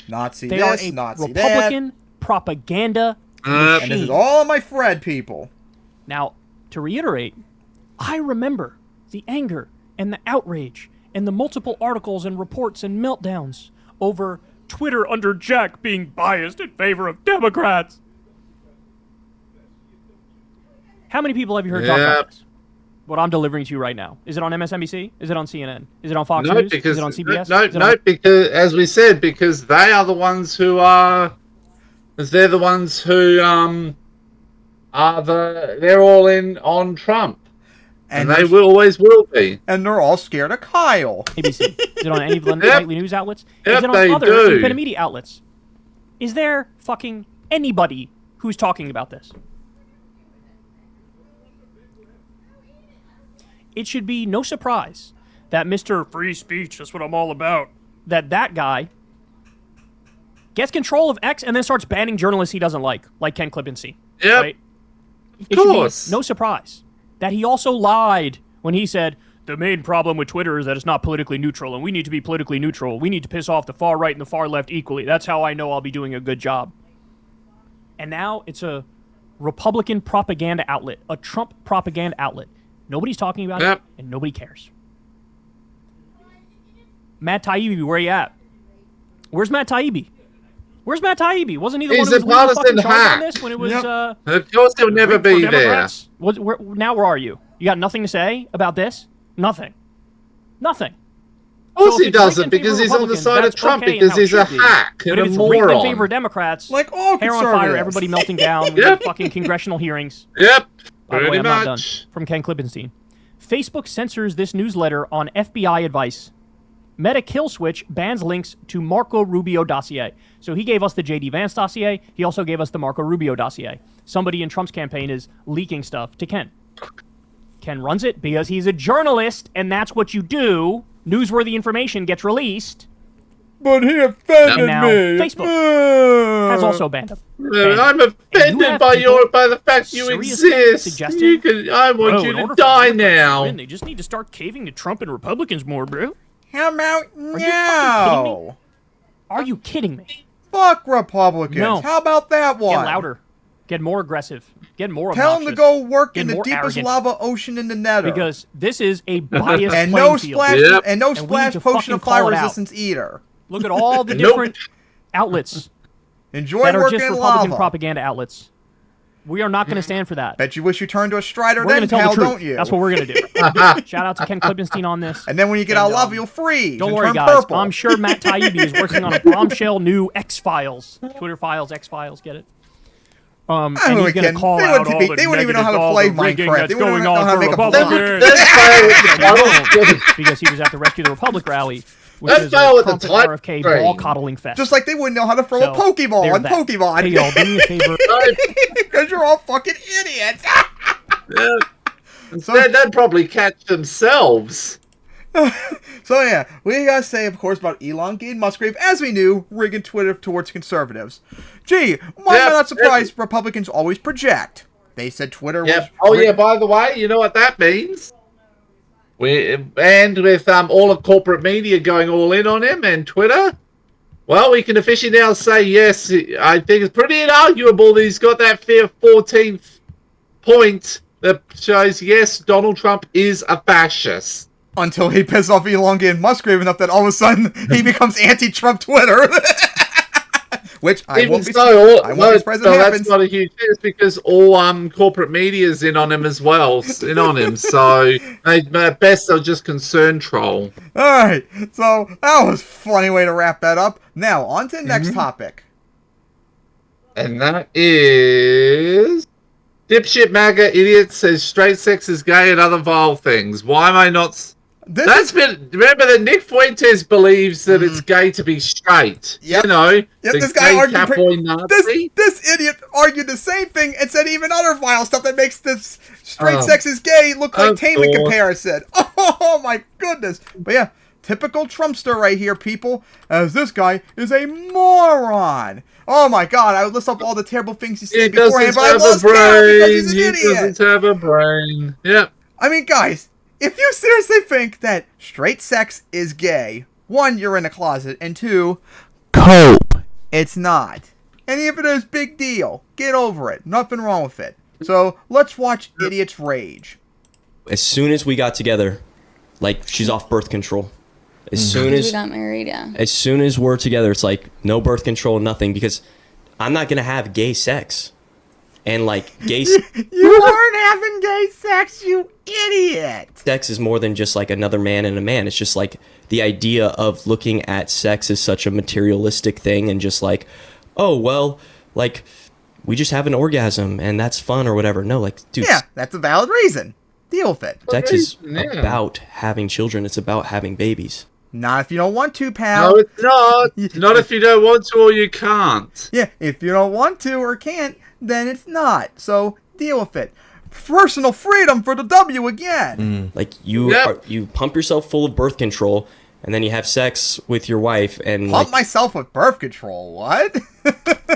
Nazi they this, are a Nazi Republican that. propaganda And this is all on my thread, people. Now, to reiterate, I remember the anger and the outrage and the multiple articles and reports and meltdowns over Twitter under Jack being biased in favor of Democrats. How many people have you heard talk about this? What I'm delivering to you right now. Is it on MSNBC? Is it on CNN? Is it on Fox News? Is it on CBS? No, because, as we said, because they are the ones who are... They're the ones who they're all in on Trump. And they always will be. And they're all scared of Kyle. ABC. Is it on any of the nightly news outlets? Yep, is it on other independent media outlets? Is there fucking anybody who's talking about this? It should be no surprise that Mr. Free Speech, that's what I'm all about, that guy gets control of X and then starts banning journalists he doesn't like Ken Klippenstein. Yeah, right? It should be no surprise that he also lied when he said, the main problem with Twitter is that it's not politically neutral, and we need to be politically neutral. We need to piss off the far right and the far left equally. That's how I know I'll be doing a good job. And now it's a Republican propaganda outlet, a Trump propaganda outlet. Nobody's talking about it, and nobody cares. Matt Taibbi, where you at? Where's Matt Taibbi? Where's Matt Taibbi? Wasn't he the one who was leading the fucking charge on this when it was... Of course he'll never be there. Now where are you? You got nothing to say about this? Nothing. Nothing. Of course he doesn't, because he's on the side of Trump, because he's a hack and a moron. But if it's rigged in favor of Democrats, like all hair on fire, everybody melting down, fucking congressional hearings. Yep. By the way, I'm not done. From Ken Klippenstein. Facebook censors this newsletter on FBI advice. Meta kill switch bans links to Marco Rubio dossier. So he gave us the J.D. Vance dossier. He also gave us the Marco Rubio dossier. Somebody in Trump's campaign is leaking stuff to Ken. Ken runs it because he's a journalist, and that's what you do. Newsworthy information gets released. But he offended and now me. Facebook has also banned him. I'm offended by the fact you exist. I want you to die now. They just need to start caving to Trump and Republicans more, bro. How about now? Are you kidding me? Fuck Republicans. No. How about that one? Get louder. Get more aggressive. Get more obnoxious. Tell them to go work in the deepest arrogant. lava ocean in the Nether. Because this is a biased and playing no field. splash and no splash potion of fire resistance either. Look at all the different outlets Enjoy that are working just in Republican lava. propaganda outlets. We are not going to stand for that. Bet you wish you turned to a Strider we're then, tell pal, the truth. don't you? That's what we're going to do. Shout out to Ken Klippenstein on this. And then when you get out of lava, you'll freeze. Don't and worry, turn guys. purple. I'm sure Matt Taibbi is working on a bombshell new X-Files. Twitter files, X-Files, get it? And he's going to call out all the They wouldn't even know how to play Minecraft. They wouldn't even know how to make a because he was at the Rescue the Republic rally, which Let's is go a with the Trump type RFK train. ball coddling fest. Just like they wouldn't know how to throw a Pokeball on Pokemon. Hey, y'all, do me a favor. Because you're all fucking idiots. So they'd probably catch themselves. So yeah, we gotta say, of course, about Elongated Muskgrave, as we knew, rigging Twitter towards conservatives. Gee, why am I not surprised Republicans always project? They said Twitter was... Oh yeah, by the way, you know what that means? And with all of corporate media going all in on him and Twitter, well, we can officially now say, yes, I think it's pretty inarguable that he's got that 14th point that shows, yes, Donald Trump is a fascist. Until he pisses off Elongated Muskgrave enough that all of a sudden he becomes anti-Trump Twitter. which I won't be surprised it happens. That's not a huge thing. It's because all corporate media's in on him as well. So at best they'll just concern troll. All right, so that was a funny way to wrap that up. Now on to the next topic, and that is dipshit MAGA idiot says straight sex is gay and other vile things. Why am I not? Remember that Nick Fuentes believes that it's gay to be straight. Yep. This guy argued. This idiot argued the same thing and said even other vile stuff that makes this straight sex is gay look like tame in comparison. Oh my goodness! But yeah, typical Trumpster right here, people. As this guy is a moron. Oh my God! I would list up all the terrible things he said beforehand, but I lost count because he's an idiot. He doesn't have a brain. Yep. I mean, guys. If you seriously think that straight sex is gay, 1, you're in a closet, and 2, cope. It's not. And if it is, big deal. Get over it. Nothing wrong with it. So, let's watch idiots rage. As soon as we got together, like, she's off birth control. As soon as we got married, yeah. As soon as we're together, it's like, no birth control, nothing, because I'm not going to have gay sex. And like gay You aren't having gay sex, you idiot. Sex is more than just like another man and a man. It's just like the idea of looking at sex as such a materialistic thing and just like, oh, well, like we just have an orgasm and that's fun or whatever. No, like, dude. Yeah, that's a valid reason. Deal with it. Sex is about having children. It's about having babies. Not if you don't want to, pal. No, it's not. Not if you don't want to or you can't. Yeah, if you don't want to or can't, then it's not. So deal with it. Personal freedom for the W again. Like you pump yourself full of birth control, and then you have sex with your wife, and pump myself with birth control. What?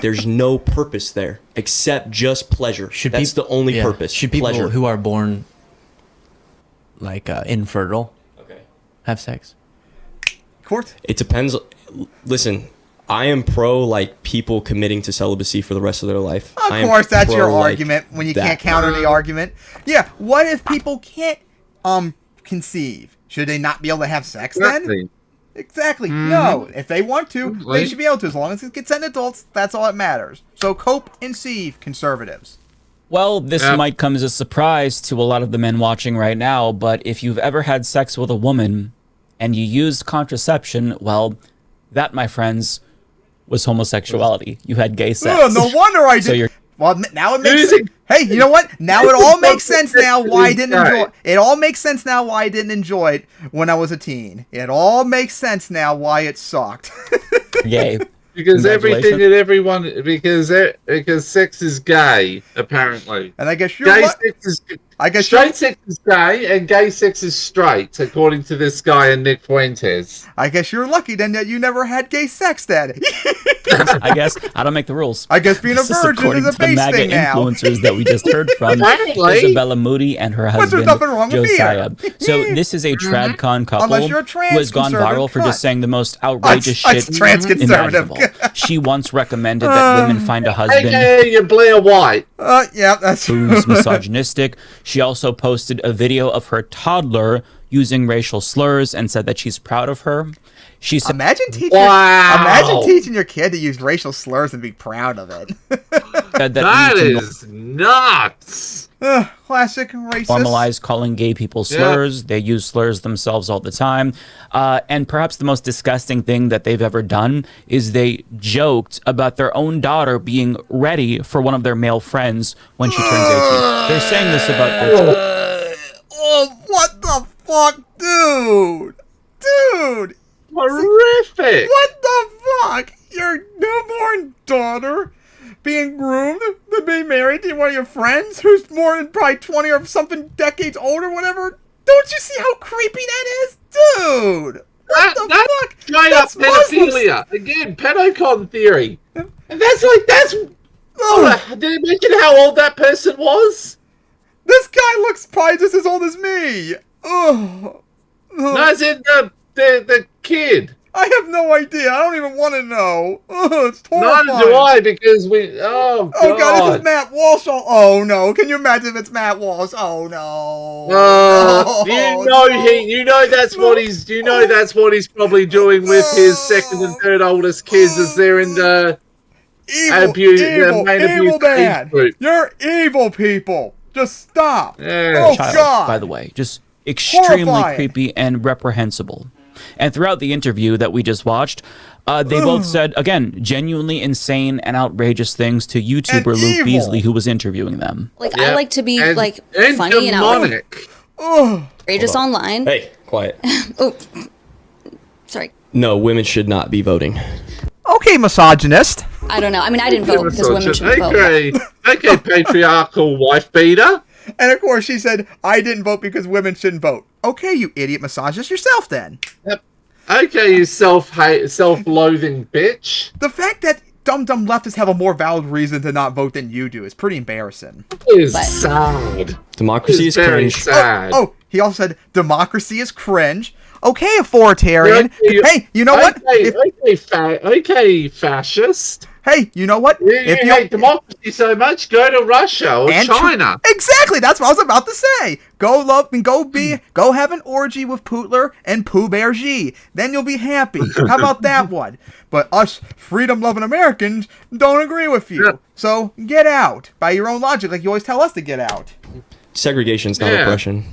There's no purpose there except just pleasure. That's the only purpose. Should people pleasure. who are born like infertile have sex? It depends. Listen, I am pro like people committing to celibacy for the rest of their life. Of course, that's your argument when you can't counter the argument. Yeah, what if people can't conceive? Should they not be able to have sex then? Exactly. No, if they want to, they should be able to. As long as it gets in adults, that's all that matters. So cope and sieve, conservatives. Well, this might come as a surprise to a lot of the men watching right now, but if you've ever had sex with a woman and you used contraception, well, that, my friends, was homosexuality. You had gay sex. Oh, no wonder I did. Well, now it makes sense. Hey, you know what? Now it all makes sense now why I didn't enjoy it. It all makes sense now why I didn't enjoy it when I was a teen. It all makes sense now why it sucked. Yay. Because everything and everyone, because sex is gay, apparently. And I guess you're straight sex is gay and gay sex is straight, according to this guy and Nick Fuentes. I guess you're lucky then that you never had gay sex then. I guess I don't make the rules. I guess being a virgin is a base thing now. Influencers that we just heard from Isabella Moody and her husband Josiah. So this is a tradcon couple who has gone viral for just saying the most outrageous shit imaginable. She once recommended that women find a husband. Hey, you're Blair White. Yeah, that's who's misogynistic. She also posted a video of her toddler using racial slurs and said that she's proud of her. She said, imagine teaching your kid to use racial slurs and be proud of it. that is nuts. Classic racist. Normalize calling gay people slurs. They use slurs themselves all the time. And perhaps the most disgusting thing that they've ever done is they joked about their own daughter being ready for one of their male friends when she turns 18. They're saying this about their oh, what the fuck, dude? Dude! Horrific! What the fuck? Your newborn daughter being groomed to be married to one of your friends who's more than probably 20 or something decades older, whatever? Don't you see how creepy that is? Dude! What the fuck? Straight up pedophilia. Again, pedocon theory. And that's... Oh, did it mention how old that person was? This guy looks probably just as old as me. Oh. No, as in the kid. I have no idea. I don't even want to know. Oh, it's horrifying. Neither do I, because we... Oh, God. Oh, God, this is Matt Walsh. Oh, no. Can you imagine if it's Matt Walsh? Oh, no. You know that's what he's probably doing with his second and third oldest kids as they're in the evil man. You're evil people. Just stop. Oh, child, God. by the way, just extremely Horrifying. creepy and reprehensible. And throughout the interview that we just watched, they both said, again, genuinely insane and outrageous things to YouTuber Luke Beasley, who was interviewing them. Like, I like to be, funny and outrageous online. Hey, quiet. Oh, sorry. No, women should not be voting. Okay, misogynist. I don't know. I mean, I didn't vote because women shouldn't vote. Okay, patriarchal wife beater. And of course she said, I didn't vote because women shouldn't vote. Okay, you idiot misogynist yourself then. Yep. Okay, you self-loathing bitch. The fact that dumb leftists have a more valid reason to not vote than you do is pretty embarrassing. It is sad. Democracy is very cringe. sad. Oh, he also said democracy is cringe. Okay, authoritarian. Hey, you know what? Okay, fascist. Hey, you know what? If you hate democracy so much, go to Russia or China. Exactly, that's what I was about to say. Go love and go have an orgy with Putler and Pooh Bear G. Then you'll be happy. How about that one? But us freedom-loving Americans don't agree with you. Yeah. So get out by your own logic, like you always tell us to get out. Segregation's not oppression.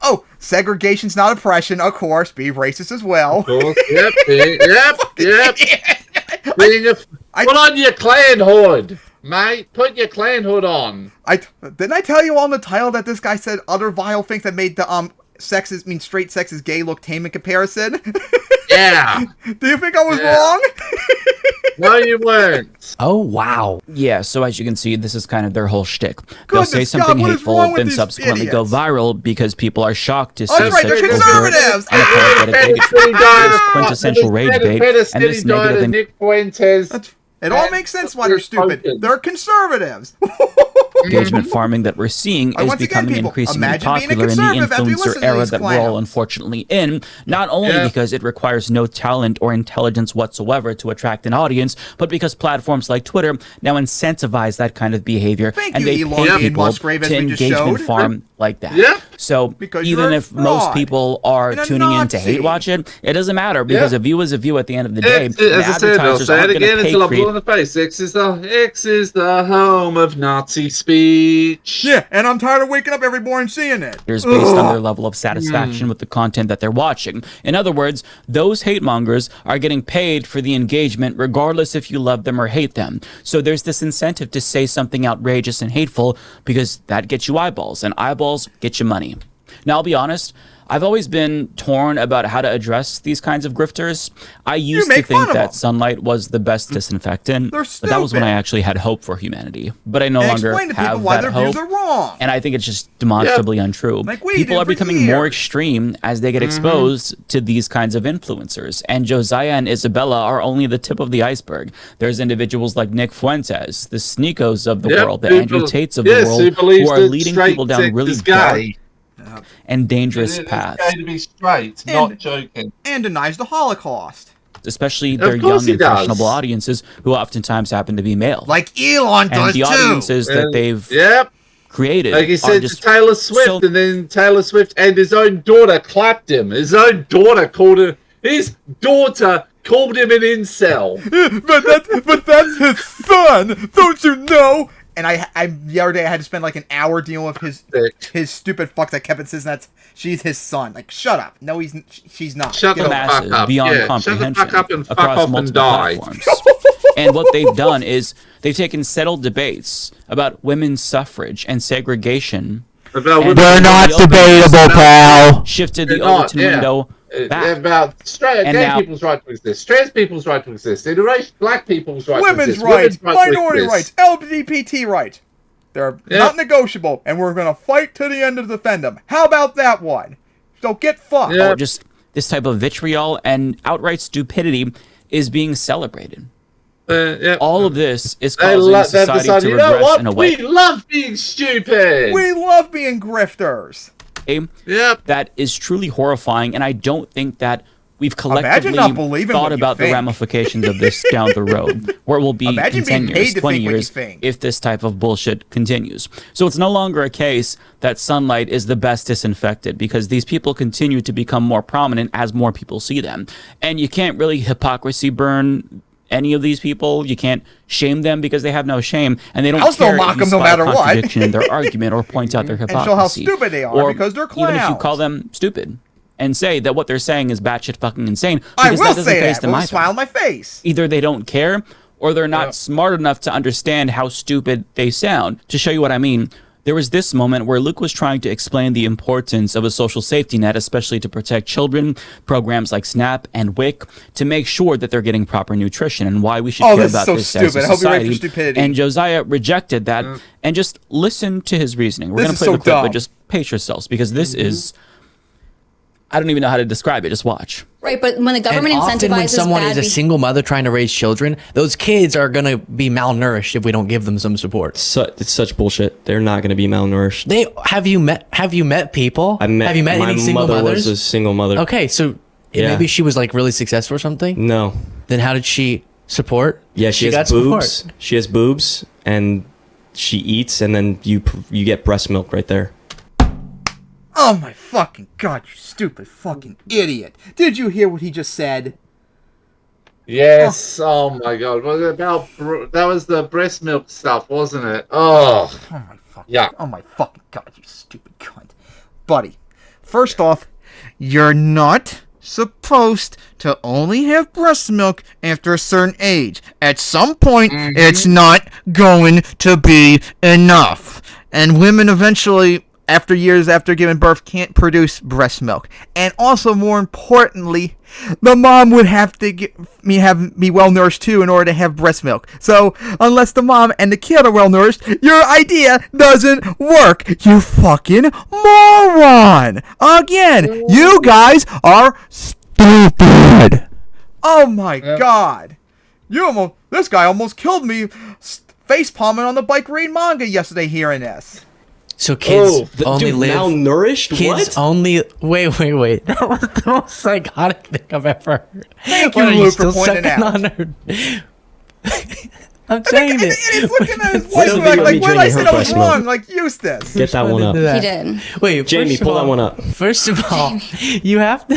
Oh, segregation's not oppression, of course. Be racist as well. Of course. Yep. Put on your clan hood, mate. Put your clan hood on. Didn't I tell you on the title that this guy said other vile things that made the straight sex is gay look tame in comparison? Yeah. Do you think I was wrong? No, you weren't. Oh, wow. Yeah, so as you can see, this is kind of their whole shtick. They'll say something hateful, then subsequently go viral because people are shocked to see such overt conservatives. unapologetic bigotry, quintessential rage bait, and this negative... Nick Fuentes. It all makes sense why they're stupid. They're conservatives. Engagement farming that we're seeing is becoming increasingly popular in the influencer era that we're all unfortunately in, not only because it requires no talent or intelligence whatsoever to attract an audience, but because platforms like Twitter now incentivize that kind of behavior, and they pay people to engagement farm like that. Yeah. So even if most people are tuning in to hate watch it, it doesn't matter because a view is a view at the end of the day. Advertisers aren't going to pay in the face. X is the home of Nazi speech. Yeah, and I'm tired of waking up every morning seeing it. Based on their level of satisfaction with the content that they're watching. In other words, those hate mongers are getting paid for the engagement regardless if you love them or hate them. So there's this incentive to say something outrageous and hateful because that gets you eyeballs, and eyeballs get you money. Now, I'll be honest, I've always been torn about how to address these kinds of grifters. I used to think that sunlight was the best disinfectant, but that was when I actually had hope for humanity. But I no longer have that hope, and I think it's just demonstrably untrue. People are becoming more extreme as they get exposed to these kinds of influencers, and Josiah and Isabella are only the tip of the iceberg. There's individuals like Nick Fuentes, the Sneakos of the world, the Andrew Tates of the world, who are leading people down really dark and dangerous paths. It's going to be straight, not joking. And denies the Holocaust. Especially their young, impressionable audiences, who oftentimes happen to be male. Like Elon does, and the audiences that they've created. Like he said to Taylor Swift, and then Taylor Swift and his own daughter clapped him. His own daughter called him an incel. but that's his son, don't you know? And I the other day I had to spend like an hour dealing with his stupid fucks that kept insisting that she's his son. Like, shut up. No, she's not. Shut the fuck up. Beyond comprehension. Shut the fuck up and across multiple platforms. And what they've done is they've taken settled debates about women's suffrage and segregation. They're not debatable, pal. Shifted the Overton window back. About gay people's right to exist, trans people's right to exist, interracial black people's right to exist, women's rights, minority rights, LGBT rights. They're not negotiable, and we're going to fight to the end to defend them. How about that one? So get fucked. Yeah. Just this type of vitriol and outright stupidity is being celebrated. All of this is causing society to regress in a way. We love being stupid. We love being grifters. That is truly horrifying, and I don't think that we've collectively thought about the ramifications of this down the road, where we'll be in 10 years, 20 years, if this type of bullshit continues. So it's no longer a case that sunlight is the best disinfectant, because these people continue to become more prominent as more people see them. And you can't really hypocrisy burn any of these people. You can't shame them because they have no shame, and they don't I'll still care mock if you them no spot matter a what. contradiction in their argument or point out their hypocrisy. And show how stupid they are or because they're clowns. even if you call them stupid and say that what they're saying is batshit fucking insane. I Because will that doesn't say face that them with a either. smile on my face. Either they don't care or they're not smart enough to understand how stupid they sound. To show you what I mean, there was this moment where Luke was trying to explain the importance of a social safety net, especially to protect children, programs like SNAP and WIC, to make sure that they're getting proper nutrition and why we should care about this as a society. And Josiah rejected that and just listen to his reasoning. We're going to play the clip, but just pace yourselves because this is... I don't even know how to describe it. Just watch. Right, but when the government and often when incentivizes someone bad is a single mother trying to raise children, those kids are going to be malnourished if we don't give them some support. It's such bullshit. They're not going to be malnourished. Have you met people? Have you met any single mothers? My mother mothers? was a single mother. Okay, so maybe she was like really successful or something? No. Then how did she support? Yeah, she has boobs. She has boobs and she eats and then you get breast milk right there. Oh my fucking god, you stupid fucking idiot. Did you hear what he just said? Yes, oh my god. Was it about that was the breast milk stuff, wasn't it? Oh my fucking Oh my fucking god, you stupid cunt. Buddy, first off, you're not supposed to only have breast milk after a certain age. At some point, it's not going to be enough. And women eventually, after years after giving birth, can't produce breast milk. And also, more importantly, the mom would have to be well nourished too in order to have breast milk. So unless the mom and the kid are well nourished, your idea doesn't work. You fucking moron! Again, you guys are stupid. Oh my god! This guy almost killed me face palming on the bike raid manga yesterday hearing this. So kids only live malnourished. Kids only wait. That was the most psychotic thing I've ever heard. Thank you, Luke, for pointing out. I'm saying it. He's looking at his voice like what did I say I was wrong? Like Eustace. Get that one up. He did. Wait, Jamie, pull that one up. First of all, you have to.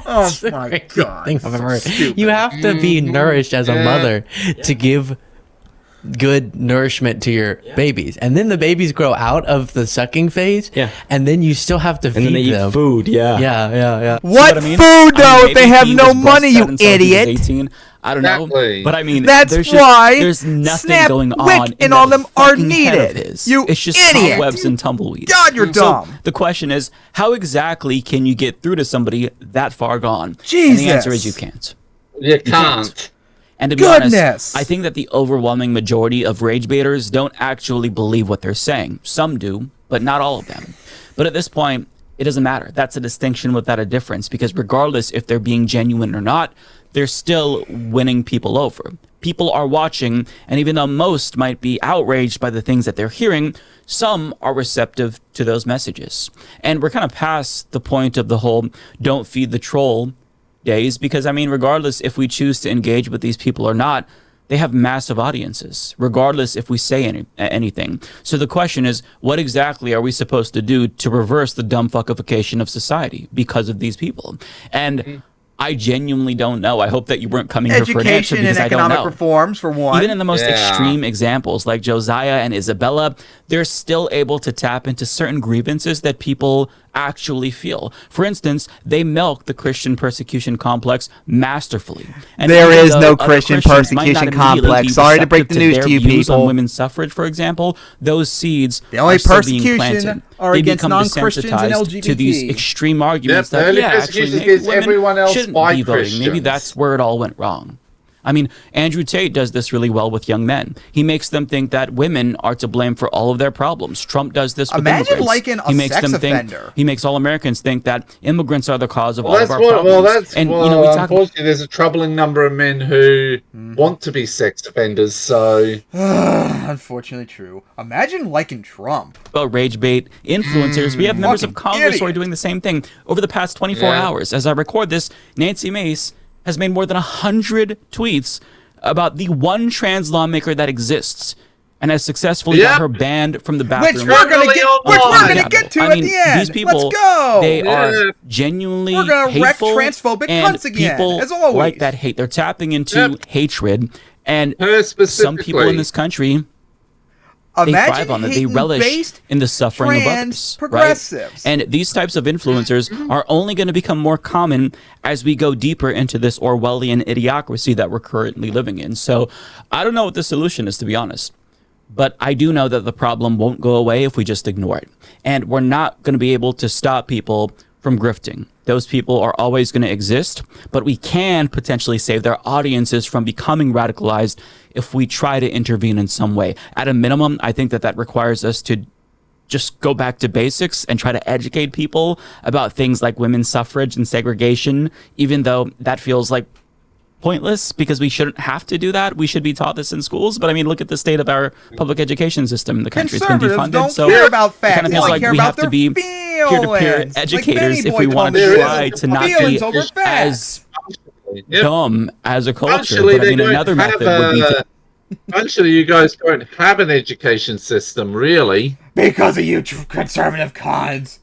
Oh my god! Thing I've ever heard. You have to be nourished as a mother to give good nourishment to your babies, and then the babies grow out of the sucking phase, and then you still have to feed them. And then they eat food, yeah. What food though? If they have no money, you idiot. I don't know, but I mean, that's why there's nothing Snap, going Wick, on, and all them are needed. You it's just idiot. cobwebs and tumbleweeds. God, you're dumb. So the question is, how exactly can you get through to somebody that far gone? Jesus. And the answer is you can't. You can't. And to be honest, I think that the overwhelming majority of rage baiters don't actually believe what they're saying. Some do, but not all of them. But at this point, it doesn't matter. That's a distinction without a difference, because regardless if they're being genuine or not, they're still winning people over. People are watching, and even though most might be outraged by the things that they're hearing, some are receptive to those messages. And we're kind of past the point of the whole don't feed the troll days, because I mean, regardless if we choose to engage with these people or not, they have massive audiences, regardless if we say anything. So the question is, what exactly are we supposed to do to reverse the dumb fuckification of society because of these people? And I genuinely don't know. I hope that you weren't coming here for an answer, because I don't know. Education and economic reforms, for one. Even in the most extreme examples, like Josiah and Isabella, they're still able to tap into certain grievances that people actually feel. For instance, they milk the Christian persecution complex masterfully. And there is no Christian persecution complex. Sorry to break the news to you people. On women's suffrage, for example, those seeds the only are still persecution being planted. are they against become non-Christians and desensitized LGBT. to these extreme arguments Yep, that persecution actually against women everyone else shouldn't by be voting. Christians. Maybe that's where it all went wrong. I mean, Andrew Tate does this really well with young men. He makes them think that women are to blame for all of their problems. Trump does this with Imagine immigrants. liking a He makes sex them offender. think. He makes all Americans think that immigrants are the cause of all of our problems. Well, that's and well, you know, we talk unfortunately, there's a troubling number of men who want to be sex offenders. So, unfortunately, true. Imagine liking Trump. about rage bait influencers. We have members of Fucking Congress who are idiot. doing the same thing. Over the past 24 hours, as I record this, Nancy Mace has made more than 100 tweets about the one trans lawmaker that exists and has successfully got her banned from the bathroom. Which we're gonna get to at the end. These people, let's go. They are genuinely we're gonna hateful, wreck transphobic and cunts again, people as always. like that hate. They're tapping into hatred, and some people in this country. They thrive on it. They relish in the suffering of others. Progressives. Right? And these types of influencers are only going to become more common as we go deeper into this Orwellian idiocracy that we're currently living in. So I don't know what the solution is, to be honest. But I do know that the problem won't go away if we just ignore it. And we're not going to be able to stop people from grifting. Those people are always going to exist, but we can potentially save their audiences from becoming radicalized if we try to intervene in some way. At a minimum, I think that requires us to just go back to basics and try to educate people about things like women's suffrage and segregation, even though that feels like pointless because we shouldn't have to do that. We should be taught this in schools. But I mean, look at the state of our public education system in the country. It's been defunded. Don't so care about facts. it kind of feels like we have to be peer-to-peer educators if we want to try to not be as dumb as a culture. But I mean, another method would be to... Actually, you guys don't have an education system, really. Because of you conservative cons.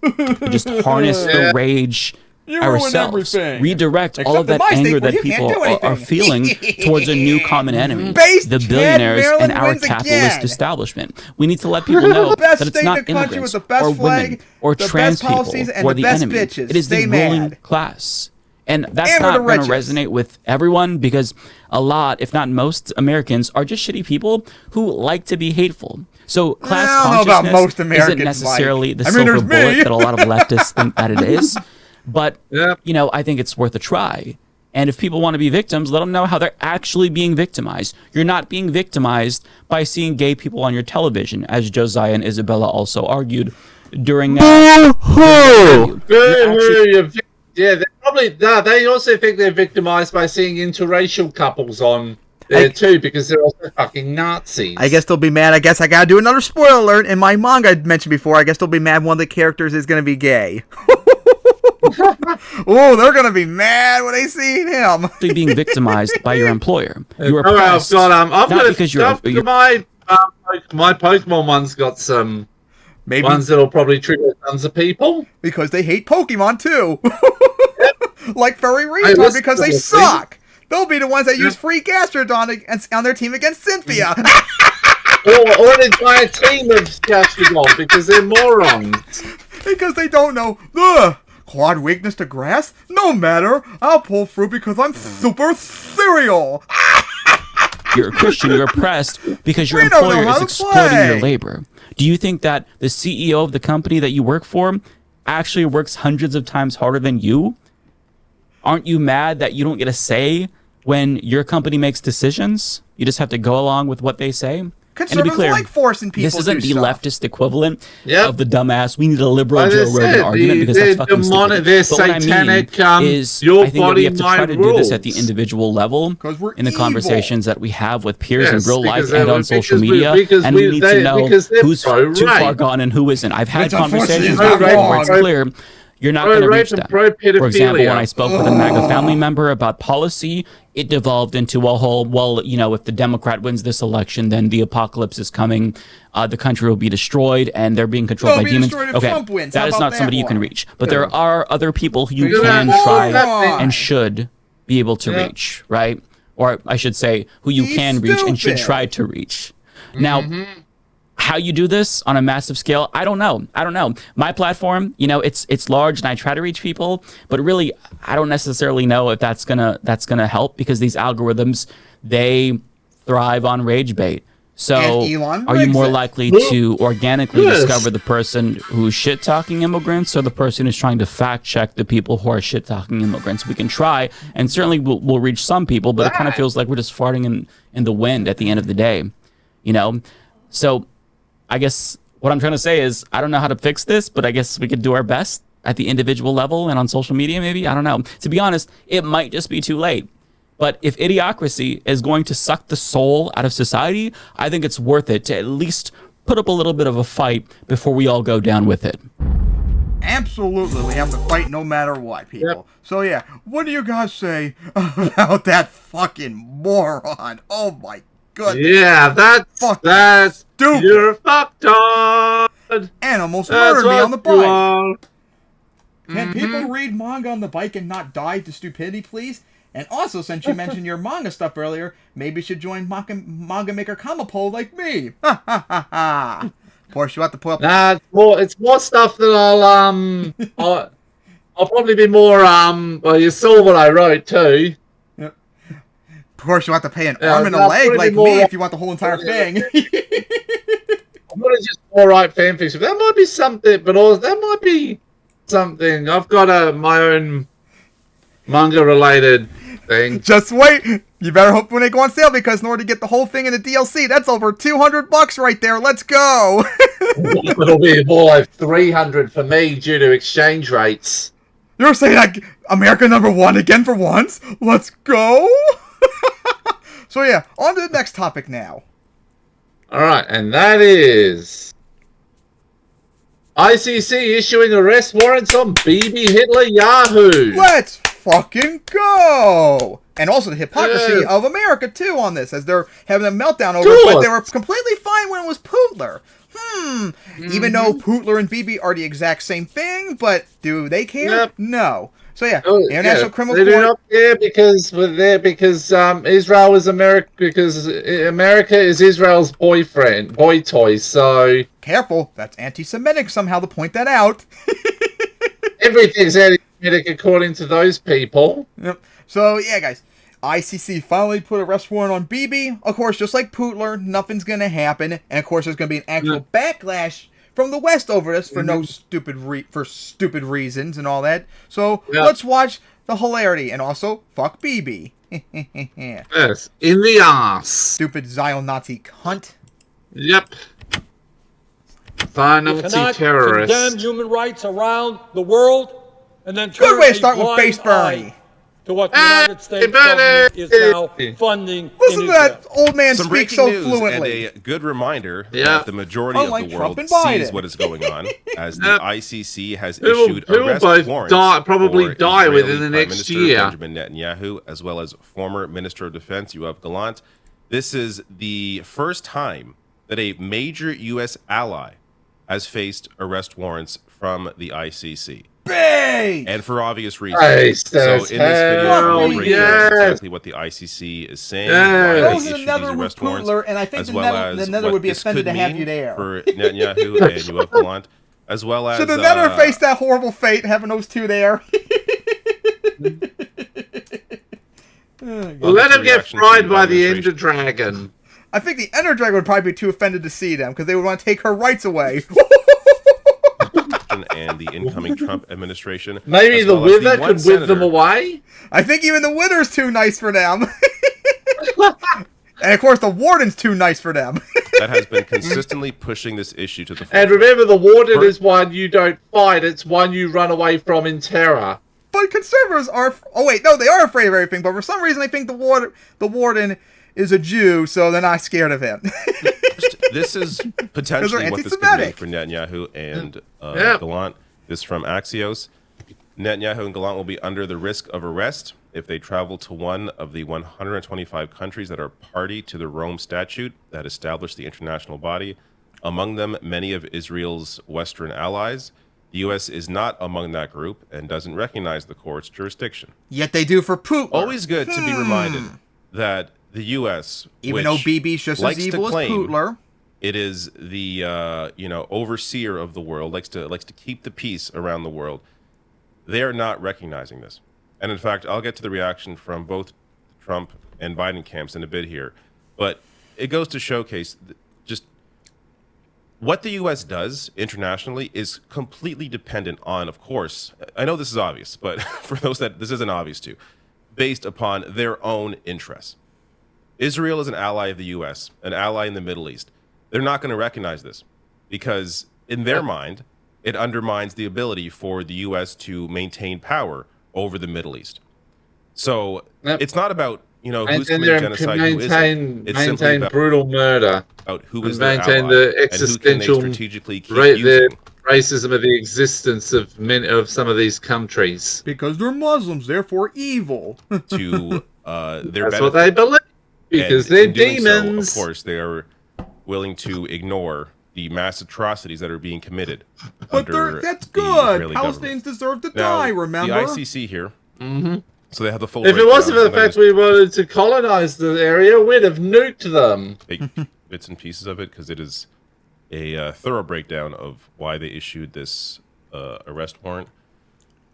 Just harness the rage ourselves, redirect all of that anger that people are feeling towards a new common enemy, the billionaires and our capitalist establishment. We need to let people know that it's not immigrants or women or trans people or the enemy. It is the ruling class. And that's not going to resonate with everyone because a lot, if not most, Americans are just shitty people who like to be hateful. So class consciousness isn't necessarily the silver bullet that a lot of leftists think that it is. But, you know, I think it's worth a try. And if people want to be victims, let them know how they're actually being victimized. You're not being victimized by seeing gay people on your television, as Josiah and Isabella also argued during Yeah, they also think they're victimized by seeing interracial couples on there too, because they're also fucking Nazis. I guess they'll be mad. I guess I gotta do another spoiler alert. In my manga I mentioned before, I guess they'll be mad one of the characters is gonna be gay. Oh, they're gonna be mad when they see him. Being victimized by your employer. You're oppressed. I've got because my Pokemon one's got some ones that'll probably trigger tons of people because they hate Pokemon too. Like furry retard because they suck. They'll be the ones that use free Gastrodon on their team against Cynthia. or an entire team of Gastrodon because they're morons. Because they don't know. Ugh. Quad weakness to grass? No matter. I'll pull through because I'm super cereal. You're a Christian. You're oppressed because your employer is exploiting your labor. Do you think that the CEO of the company that you work for actually works hundreds of times harder than you? Aren't you mad that you don't get a say when your company makes decisions? You just have to go along with what they say? Conservatives and to be clear, like forcing people this isn't to the stuff. Leftist equivalent of the dumbass. We need a liberal Joe Rogan argument because that's fucking stupid. They're satanic. What I mean is, I think that we have to try to do this at the individual level in the conversations that we have with peers in real life and on social media, and we need to know who's too far gone and who isn't. I've had conversations with people where it's clear. You're not going to reach that. For example, when I spoke with a MAGA family member about policy, it devolved into a whole, well, you know, if the Democrat wins this election, then the apocalypse is coming, the country will be destroyed, and they're being controlled by demons. Okay, that is not somebody you can reach. But there are other people who you can try and should be able to reach, right? Or I should say, who you can reach and should try to reach. Now, how you do this on a massive scale, I don't know. My platform, you know, it's large and I try to reach people, but really I don't necessarily know if that's gonna help because these algorithms, they thrive on rage bait. So are you more likely to organically discover the person who's shit talking immigrants or the person who's trying to fact check the people who are shit talking immigrants? We can try, and certainly we'll reach some people, but it kind of feels like we're just farting in the wind at the end of the day, you know? So I guess what I'm trying to say is I don't know how to fix this, but I guess we could do our best at the individual level and on social media maybe. I don't know. To be honest, it might just be too late. But if idiocracy is going to suck the soul out of society, I think it's worth it to at least put up a little bit of a fight before we all go down with it. Absolutely. We have to fight no matter what, people. Yep. So what do you guys say about that fucking moron? Oh my goodness. Yeah, that's stupid. You're fucked on. And almost murdered me on the bike. Can Mm-hmm. people read manga on the bike and not die to stupidity, please? And also, since you mentioned your manga stuff earlier, maybe you should join manga maker Kamapole like me. Ha ha ha ha. Of course, you have to put up. Nah, it's more stuff that I'll probably be more well, you saw what I wrote too. Yep. Of course, you have to pay an arm and a leg like me if you want the whole entire thing. I'm gonna just write fanfiction. That might be something, but also that might be something. I've got my own manga-related thing. Just wait. You better hope when they go on sale, because in order to get the whole thing in the DLC, that's over $200 right there. Let's go. It'll be more like 300 for me due to exchange rates. You're saying like America #1 again for once? Let's go. So yeah, on to the next topic now. All right, and that is ICC issuing arrest warrants on BB Hitler Yahoo. Let's fucking go! And also the hypocrisy of America too on this, as they're having a meltdown over it, but they were completely fine when it was Pootler. Even though Pootler and BB are the exact same thing, but do they care? Yep. No. So yeah, International Criminal They Court. do not care because Israel is America, because America is Israel's boy toy. So careful, that's anti-Semitic somehow to point that out. Everything's anti-Semitic according to those people. Yep. So yeah, guys, ICC finally put a arrest warrant on BB. Of course, just like Pootler, nothing's gonna happen, and of course, there's gonna be an actual backlash from the West over this for no stupid reasons and all that. So let's watch the hilarity, and also fuck BB. Yes, in the ass. Stupid Zion-Nazi cunt. Yep. Nazi terrorist. Condemn human rights around the world, and then good way to start with Base Bernie. To what the United States government is now funding. Listen to that old man speak so news fluently. And a good reminder that the majority of the world sees what is going on, as the ICC has issued arrest warrants probably die within the Prime next Minister year. Benjamin Netanyahu, as well as former Minister of Defense Yoav Gallant. This is the first time that a major U.S. ally has faced arrest warrants from the ICC. Bang! And for obvious reasons. So in this video, we'll break down exactly what the ICC is saying, why they issued these arrest warrants, and I think as well as the Nether what would be this offended could to have mean you there. for Netanyahu and Yoav Gallant, as well as... So the Nether faced that horrible fate, having those two there. Let him get fried by the Ender Dragon. I think the Ender Dragon would probably be too offended to see them, because they would want to take her rights away. And the incoming Trump administration. Maybe the Wither could whip them away? I think even the Wither's too nice for them. And of course, the Warden's too nice for them. That has been consistently pushing this issue to the And remember, the Warden is one you don't fight, it's one you run away from in terror. But conservatives are... Oh wait, no, they are afraid of everything, but for some reason they think the Warden is a Jew, so they're not scared of him. This is potentially what this could mean for Netanyahu and Gallant. This from Axios. Netanyahu and Gallant will be under the risk of arrest if they travel to one of the 125 countries that are party to the Rome Statute that established the international body. Among them, many of Israel's Western allies. The U.S. is not among that group and doesn't recognize the court's jurisdiction. Yet they do for Putin. Always good to be reminded that the U.S., even though BB's just as evil as Putler, it is the overseer of the world, likes to keep the peace around the world. They are not recognizing this, and in fact, I'll get to the reaction from both Trump and Biden camps in a bit here, but it goes to showcase just what the U.S. does internationally is completely dependent on, of course, I know this is obvious, but for those that this isn't obvious to, based upon their own interests. Israel is an ally of the U.S., an ally in the Middle East. They're not going to recognize this because, in their mind, it undermines the ability for the U.S. to maintain power over the Middle East. So it's not about who's committing genocide, who isn't. It's simply about brutal murder, about who is their maintain ally, the existential and who can they strategically keep using. Racism of the existence of some of these countries because they're Muslims, therefore evil. To their That's benefit. what they believe. Because And they're in doing demons. So, of course, they are willing to ignore the mass atrocities that are being committed. But that's good. Palestinians deserve to die, remember? The ICC here. Mm-hmm. So they have the full. If it wasn't for the fact we wanted to colonize the area, we'd have nuked them. Take bits and pieces of it because it is a thorough breakdown of why they issued this arrest warrant.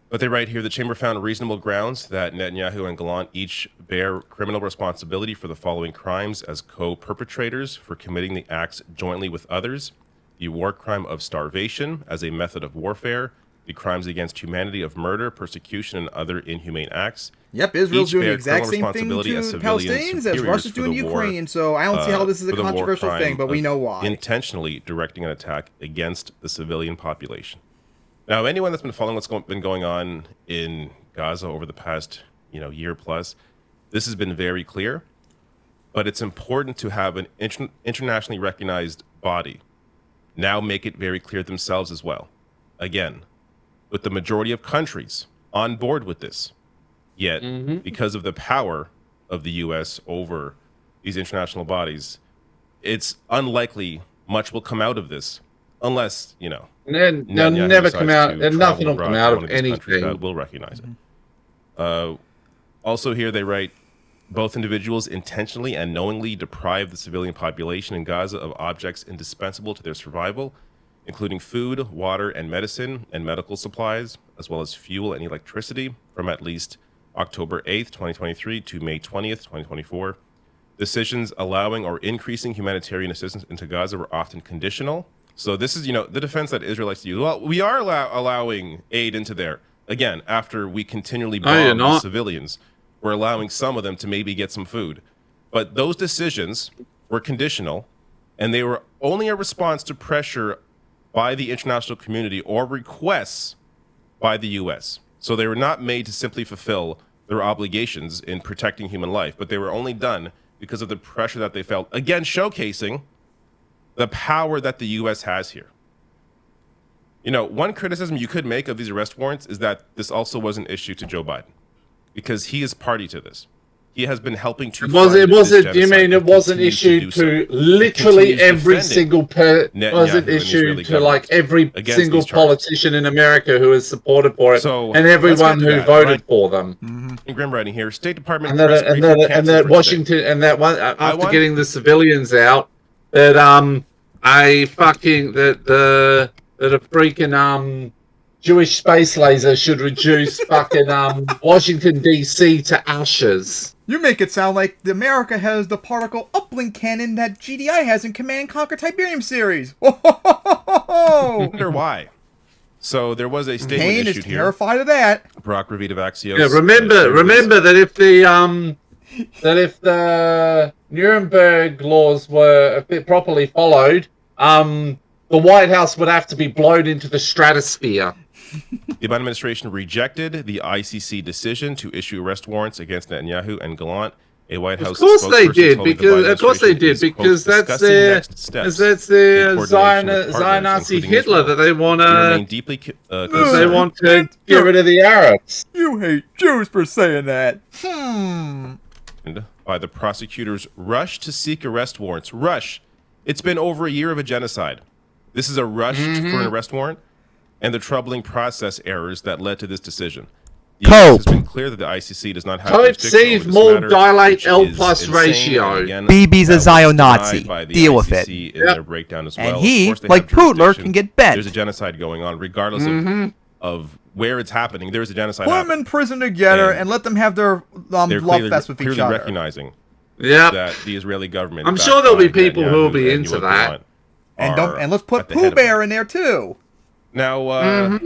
But they write here, the chamber found reasonable grounds that Netanyahu and Gallant each bear criminal responsibility for the following crimes as co-perpetrators for committing the acts jointly with others: the war crime of starvation as a method of warfare, the crimes against humanity of murder, persecution, and other inhumane acts. Yep, Israel's Each doing the bear exact criminal same thing to responsibility Palestinians as Russia's doing to war, Ukraine, so I don't see how this is a for the war controversial crime thing, but we of know why. Intentionally directing an attack against the civilian population. Now, anyone that's been following what's been going on in Gaza over the past, year plus, this has been very clear. But it's important to have an internationally recognized body now make it very clear themselves as well. Again, with the majority of countries on board with this, yet because of the power of the U.S. over these international bodies, it's unlikely much will come out of this, unless they'll never come out, and nothing will come out of anything. That will recognize it. Also, here they write, both individuals intentionally and knowingly deprive the civilian population in Gaza of objects indispensable to their survival, including food, water, and medicine, and medical supplies, as well as fuel and electricity, from at least October 8th, 2023 to May 20th, 2024. Decisions allowing or increasing humanitarian assistance into Gaza were often conditional. So this is, the defense that Israel likes to use. Well, we are allowing aid into there. Again, after we continually bomb the civilians, we're allowing some of them to maybe get some food. But those decisions were conditional, and they were only a response to pressure by the international community or requests by the U.S. So they were not made to simply fulfill their obligations in protecting human life, but they were only done because of the pressure that they felt, again, showcasing the power that the U.S. has here. One criticism you could make of these arrest warrants is that this also was an issue to Joe Biden, because he is party to this. He has been helping to. It wasn't issued to literally every single wasn't issued to like every single politician in America who has supported for it, and everyone who voted for them. In grim writing here, State Department and that Washington and that one after getting the civilians out, that a freaking Jewish space laser should reduce fucking Washington D.C. to ashes. You make it sound like America has the particle uplink cannon that GDI has in Command & Conquer Tiberium series. I wonder why. So there was a statement Kane issued is here. Terrified of that. Brock Ravita of Axios. Yeah, remember that if the Nuremberg laws were properly followed, the White House would have to be blown into the stratosphere. The Biden administration rejected the ICC decision to issue arrest warrants against Netanyahu and Gallant. A White House spokesperson told me because that's their Zion-Nazi Hitler that they want to get rid of the Arabs. You hate Jews for saying that. By the prosecutors' rush to seek arrest warrants. Rush. It's been over a year of a genocide. This is a rush for an arrest warrant, and the troubling process errors that led to this decision. The US has been clear that the ICC does not have jurisdiction over this matter, dilate L plus ratio. BB's a Zion-Nazi. Deal with it. In their breakdown as well. And he, like Putler, can get bent. There's a genocide going on, regardless of where it's happening. There's a genocide Put them in prison together and let them have their love fest with each other. Clearly recognizing that the Israeli government. I'm sure there'll be people who will be into that. And let's put Pooh Bear in there too. Now,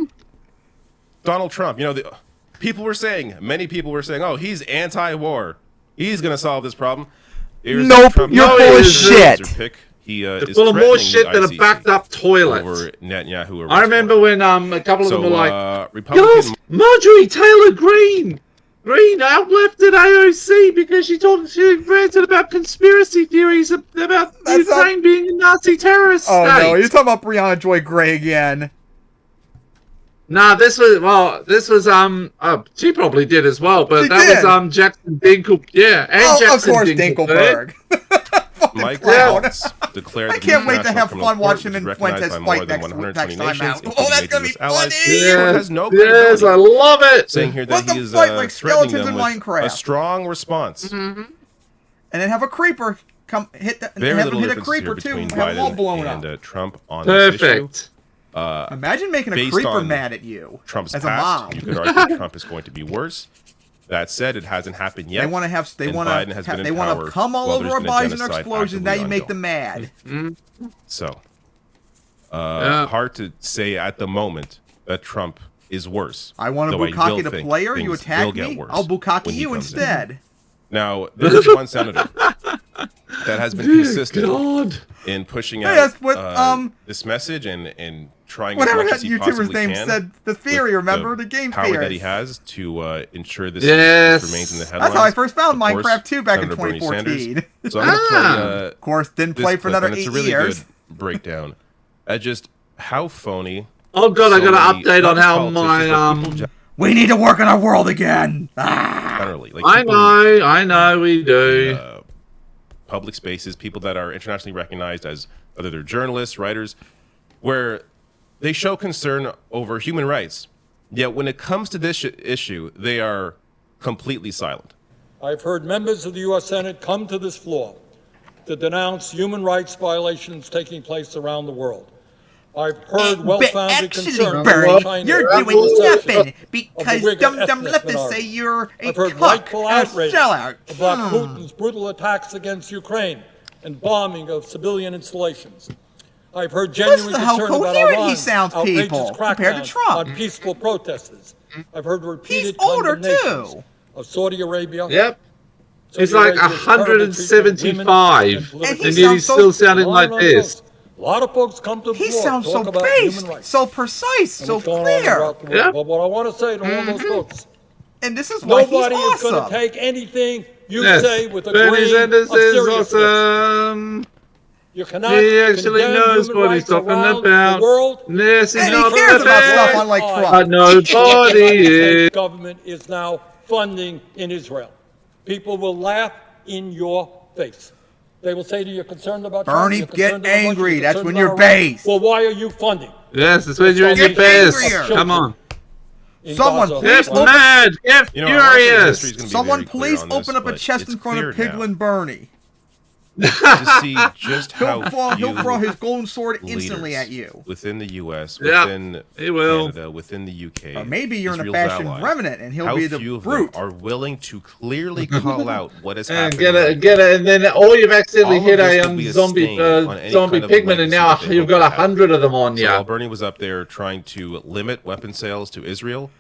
Donald Trump. Many people were saying, "Oh, he's anti-war. He's going to solve this problem." Nope, you're full of shit. He is full of more shit than a backed up toilet. Netanyahu. I remember when a couple of them were like, Republican Marjorie Taylor Greene outlifted AOC because she ranted about conspiracy theories about Ukraine being a Nazi terrorist state. Oh no, you're talking about Brianna Joy Gray again. No, this was she probably did as well, but was Jackson Dinkle, yeah, and Jackson of course Dinkelberg. Mike Waltz declared I can't wait to have fun watching him in Fuentes fight next time out. Oh, that's gonna be funny! Yes, I love it. Saying here that he is like threatening skeletons them in with Minecraft. a strong response. And then have a creeper come hit the Very have little him hit a difference creeper here too and between have a wall blown Biden up. and Trump on this issue. Imagine making a based creeper on mad at you Trump's as a past, mom. you could argue Trump is going to be worse. That said, it hasn't happened yet. They want to come all over our bodies and our explosions. Now you make them mad. So, hard to say at the moment that Trump is worse. I want to bukkake the player. You attack me. I'll bukkake you instead. Now, there is one senator that has been consistent in pushing out this message and trying as much as he possibly can. Said the theory, remember? The game power theory. that he has to ensure this remains in the headlines. That's how I first found Minecraft 2 back in 2014. So I'm going to play, of course, didn't play for another 8 years. It's a really good breakdown at just how phony. Oh god, I got an update on how my we need to work on our world again. Generally, like I know we do. Public spaces, people that are internationally recognized as whether they're journalists, writers, where they show concern over human rights. Yet when it comes to this issue, they are completely silent. I've heard members of the U.S. Senate come to this floor to denounce human rights violations taking place around the world. I've heard well-founded concern Bernie, about China. You're doing nothing because dumb leftists say you're a cuck and a sellout. About Putin's brutal attacks against Ukraine and bombing of civilian installations. I've heard genuine concern about Iran's outrageous crackdown on peaceful protesters. I've heard repeated condemnations of Saudi Arabia. Yep. He's like 175, and yet he's still sounding like this. A lot of folks come to the He floor sounds to so talk about based, human rights. so precise, so clear. Yeah. But what I want to say to all those folks, and this is why nobody he's is going awesome. to take anything you say with a Bernie grain Sanders of is seriousness. awesome. You cannot He actually knows what he's talking about. Yes, he's not he cares about stuff unlike Trump. But nobody is. Government is now funding in Israel. People will laugh in your face. They will say to you, you're concerned about Trump, Bernie, you're concerned get about angry. Russia, That's concerned when about you're Iran. based. Well, why are you funding? Yes, that's when you're in your best. Come on. Someone please get mad, get furious. Someone please open up a chest in front of Piglin Bernie. To see just how he'll throw his golden sword instantly at you. Within the U.S., within Canada, within the U.K. Or maybe you're Israel's an abashed allies, remnant, and he'll how be the few of brute. them are willing to clearly call out what is happening. Get it, and then all you've accidentally hit a zombie pigment, and now you've got 100 of them on you. So while Bernie was up there trying to limit weapon sales to Israel,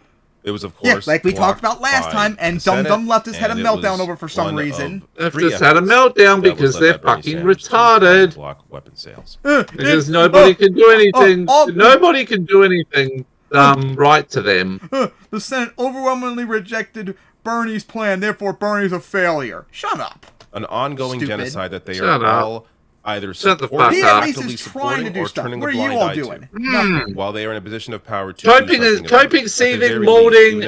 it was, of course, like we talked about last time, and dumb leftists had a meltdown over for some reason. Leftists had a meltdown because they're fucking retarded. Block weapon sales. Because nobody can do anything. Nobody can do anything right to them. The Senate overwhelmingly rejected Bernie's plan, therefore Bernie's a failure. Shut up. An ongoing genocide that they Shut are up. all either Shut the supporting, fuck up. actively supporting, or turning a What are you blind all eye doing? to, while they are in a position of power to Coping, seething, molding,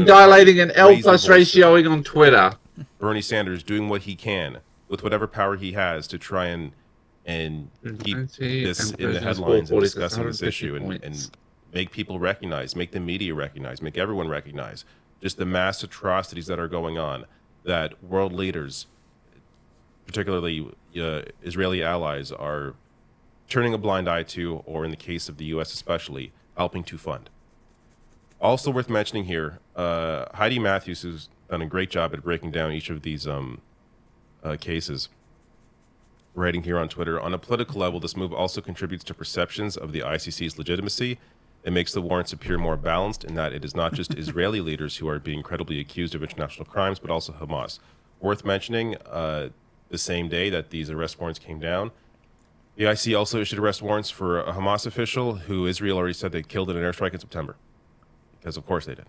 dilating, and L plus ratioing on Twitter. Bernie Sanders doing what he can with whatever power he has to try and keep this in the headlines and discussing this issue and make people recognize, make the media recognize, make everyone recognize just the mass atrocities that are going on, that world leaders, particularly Israeli allies, are turning a blind eye to, or in the case of the U.S. especially, helping to fund. Also worth mentioning here, Heidi Matthews, who's done a great job at breaking down each of these cases, writing here on Twitter, on a political level, this move also contributes to perceptions of the ICC's legitimacy. It makes the warrants appear more balanced in that it is not just Israeli leaders who are being credibly accused of international crimes, but also Hamas. Worth mentioning, the same day that these arrest warrants came down, the ICC also issued arrest warrants for a Hamas official who Israel already said they killed in an airstrike in September. Because of course they did.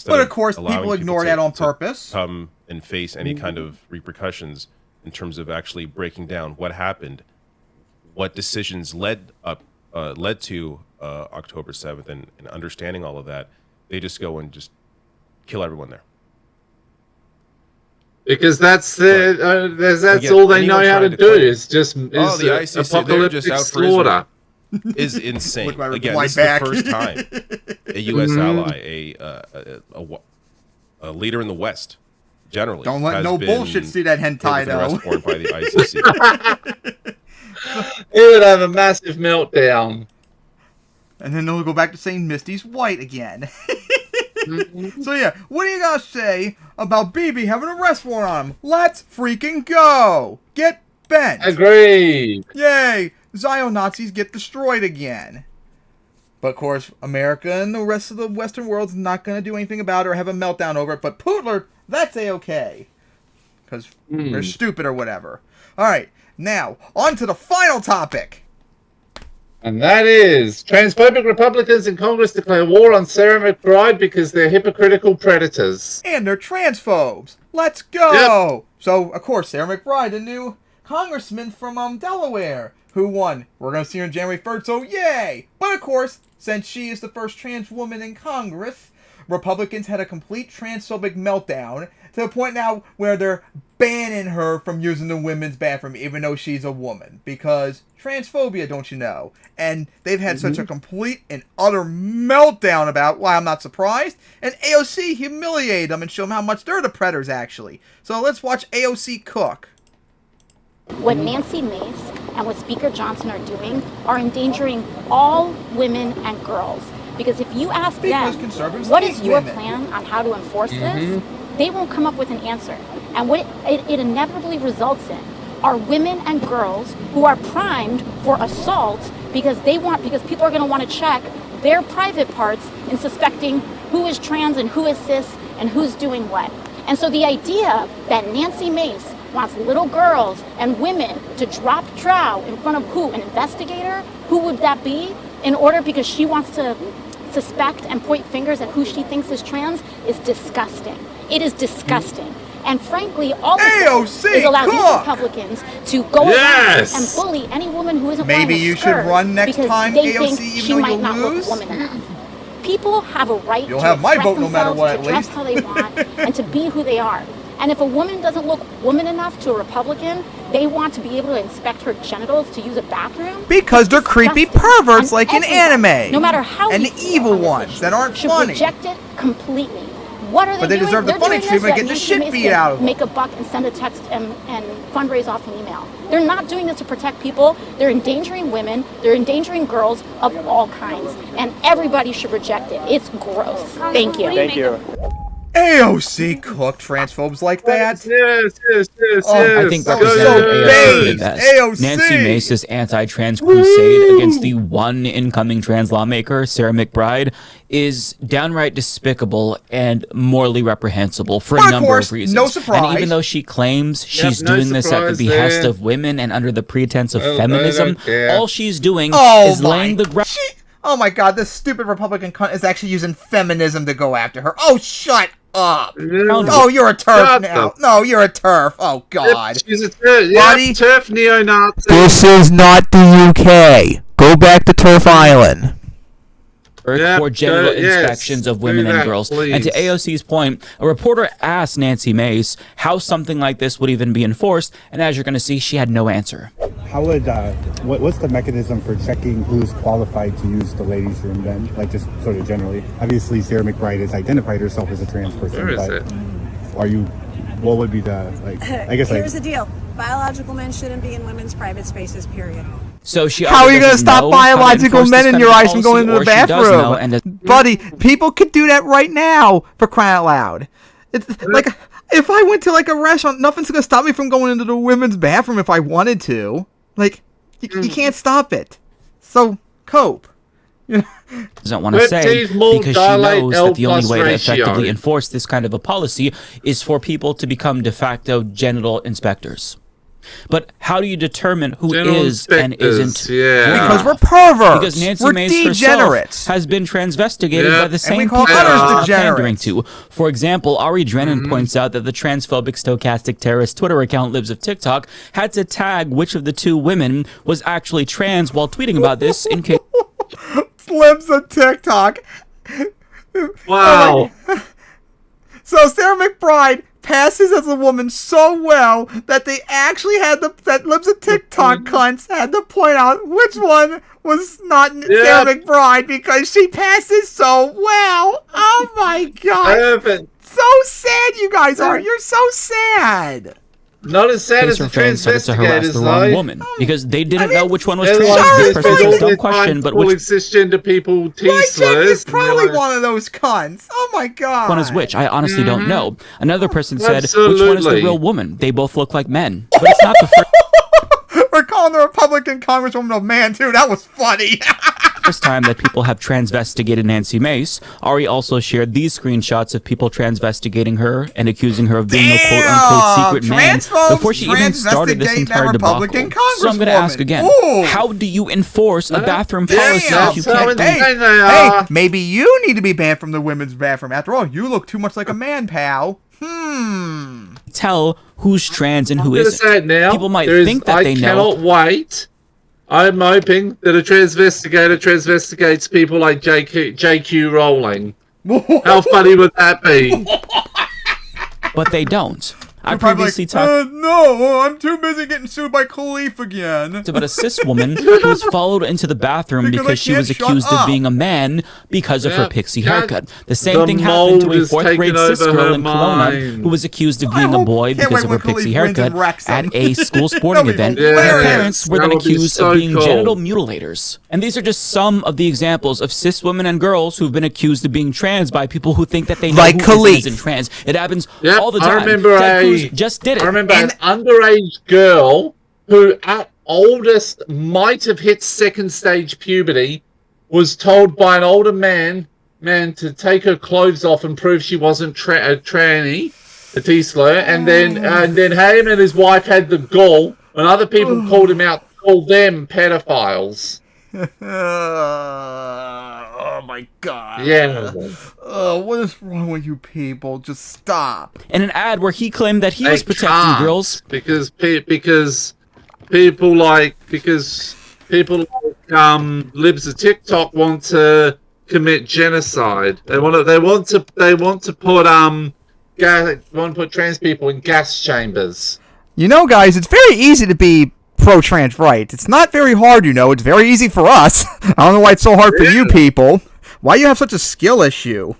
But of course people ignore that on purpose. Come and face any kind of repercussions in terms of actually breaking down what happened, what decisions led to October 7th and understanding all of that, they just go and just kill everyone there. Because that's all they know how to do is just the ICC, apocalyptic slaughter. Is insane. Again, this is back. the first time a U.S. ally, a leader in the West, generally, don't let no bullshit see that hentai though. Warrant by the ICC. He would have a massive meltdown, and then they'll go back to saying Misty's white again. So yeah, what do you guys say about BB having an arrest warrant on him? Let's freaking go! Get bent! Agreed! Yay! Zio-Nazis get destroyed again. But of course, America and the rest of the Western world's not going to do anything about it or have a meltdown over it. But Poodler, that's A-okay. Because they're stupid or whatever. Alright, now, on to the final topic. And that is, transphobic Republicans in Congress declare war on Sarah McBride because they're hypocritical predators. And they're transphobes. Let's go! Yep. So, of course, Sarah McBride, a new congressman from Delaware, who won. We're going to see her on January 3rd, so yay! But of course, since she is the first trans woman in Congress, Republicans had a complete transphobic meltdown to the point now where they're banning her from using the women's bathroom even though she's a woman. Because transphobia, don't you know? And they've had such a complete and utter meltdown about why I'm not surprised. And AOC humiliated them and showed them how much they're the predators, actually. So let's watch AOC cook. What Nancy Mace and what Speaker Johnson are doing are endangering all women and girls. Because if you ask them, what is your plan on how to enforce this, they won't come up with an answer. And what it inevitably results in are women and girls who are primed for assault because people are going to want to check their private parts in suspecting who is trans and who is cis and who's doing what. And so the idea that Nancy Mace wants little girls and women to drop trow in front of who? An investigator? Who would that be? In order because she wants to suspect and point fingers at who she thinks is trans is disgusting. It is disgusting. And frankly, all of this is allow these Republicans to go around and bully any woman who isn't wearing a skirt. Maybe you should run next time, they AOC, think even she though might you not lose. look woman enough. People have a right You'll to have my express vote no matter what, themselves, to dress how they want, and to be who they are. And if a woman doesn't look woman enough to a Republican, they want to be able to inspect her genitals to use a bathroom. Because they're creepy perverts like in anime. No matter how and the evil ones that aren't should funny. Reject it completely. What are they doing? But they deserve the funny treatment, getting the shit beat out of them. Make a buck and send a text and fundraise off an email. They're not doing this to protect people. They're endangering women. They're endangering girls of all kinds. And everybody should reject it. It's gross. Thank you. Thank you. AOC cooked transphobes like that. Yes. I think AOC did best. Nancy Mace's anti-trans crusade against the one incoming trans lawmaker, Sarah McBride, is downright despicable and morally reprehensible for a number of reasons. No surprise. And even though she claims she's doing this at the behest of women and under the pretense of feminism, all she's doing is laying the ground. Oh my god, this stupid Republican cunt is actually using feminism to go after her. Oh, shut up. Oh, you're a TERF now. No, you're a TERF. Oh, God. She's a TERF. Buddy, TERF neo-Nazi. This is not the UK. Go back to TERF Island. For genital inspections of women and girls. Please. And to AOC's point, a reporter asked Nancy Mace how something like this would even be enforced, and as you're going to see, she had no answer. How would what's the mechanism for checking who's qualified to use the ladies' room then? Like just sort of generally. Obviously, Sarah McBride has identified herself as a trans person. Where is it? Are you? What would be the I guess here's the deal: biological men shouldn't be in women's private spaces. Period. So she how are you going to stop biological men in your eyes from going into the bathroom? Buddy, people could do that right now, for crying out loud. It's like, if I went to like a restaurant, nothing's going to stop me from going into the women's bathroom if I wanted to. Like, you can't stop it. So, cope. Doesn't want to say because she knows that the only way to effectively enforce this kind of a policy is for people to become de facto genital inspectors. But how do you determine who is and isn't? Because we're perverts. Because Nancy we're Mace herself has been transvestigated by the same people she's pandering to. For example, Ari Drennan points out that the transphobic stochastic terrorist Twitter account Libs of TikTok had to tag which of the two women was actually trans while tweeting about this in case... Libs of TikTok. Wow. So Sarah McBride passes as a woman so well that they actually had that Libs of TikTok cunts had to point out which one was not Sarah McBride because she passes so well. Oh my god. So sad you guys are. You're so sad. Not as sad as the transvestigators, the wrong woman because they didn't know which one was trans. This person said dumb question, but which cisgender people T-slurs is probably one of those cunts. Oh my god. One is which? I honestly don't know. Another person said, which one is the real woman? They both look like men, but it's not the first. We're calling the Republican Congresswoman a man too. That was funny. First time that people have transvestigated Nancy Mace. Ari also shared these screenshots of people transvestigating her and accusing her of being a quote-unquote secret man before she even started this entire debacle. So I'm going to ask again, how do you enforce a bathroom policy if you can't Hey, maybe you need to be banned from the women's bathroom. After all, you look too much like a man, pal. Tell who's trans and who isn't. Say it now. People might think that they know. I cannot wait. I'm hoping that a transvestigates people like JQ Rowling. How funny would that be? But they don't. I previously talked. No, I'm too busy getting sued by Khalif again. About a cis woman who was followed into the bathroom because she was accused of being a man because of her pixie haircut. The same thing happened to a fourth-grade cis girl in Kelowna who was accused of being a boy because of her pixie haircut at a school sporting event. Her parents were then accused of being genital mutilators. And these are just some of the examples of cis women and girls who've been accused of being trans by people who think that they know who isn't trans. It happens all the time. I remember just did it. I remember an underage girl who at oldest might have hit second stage puberty was told by an older man to take her clothes off and prove she wasn't a tranny, a T-slur, and then him and his wife had the gall and other people called him out, called them pedophiles. Oh my god. Yeah. What is wrong with you people? Just stop. In an ad where he claimed that he was protecting girls because people like libs of TikTok want to commit genocide. They want to put trans people in gas chambers. You know, guys, it's very easy to be pro-trans right. It's not very hard, you know. It's very easy for us. I don't know why it's so hard for you people. Why do you have such a skill issue?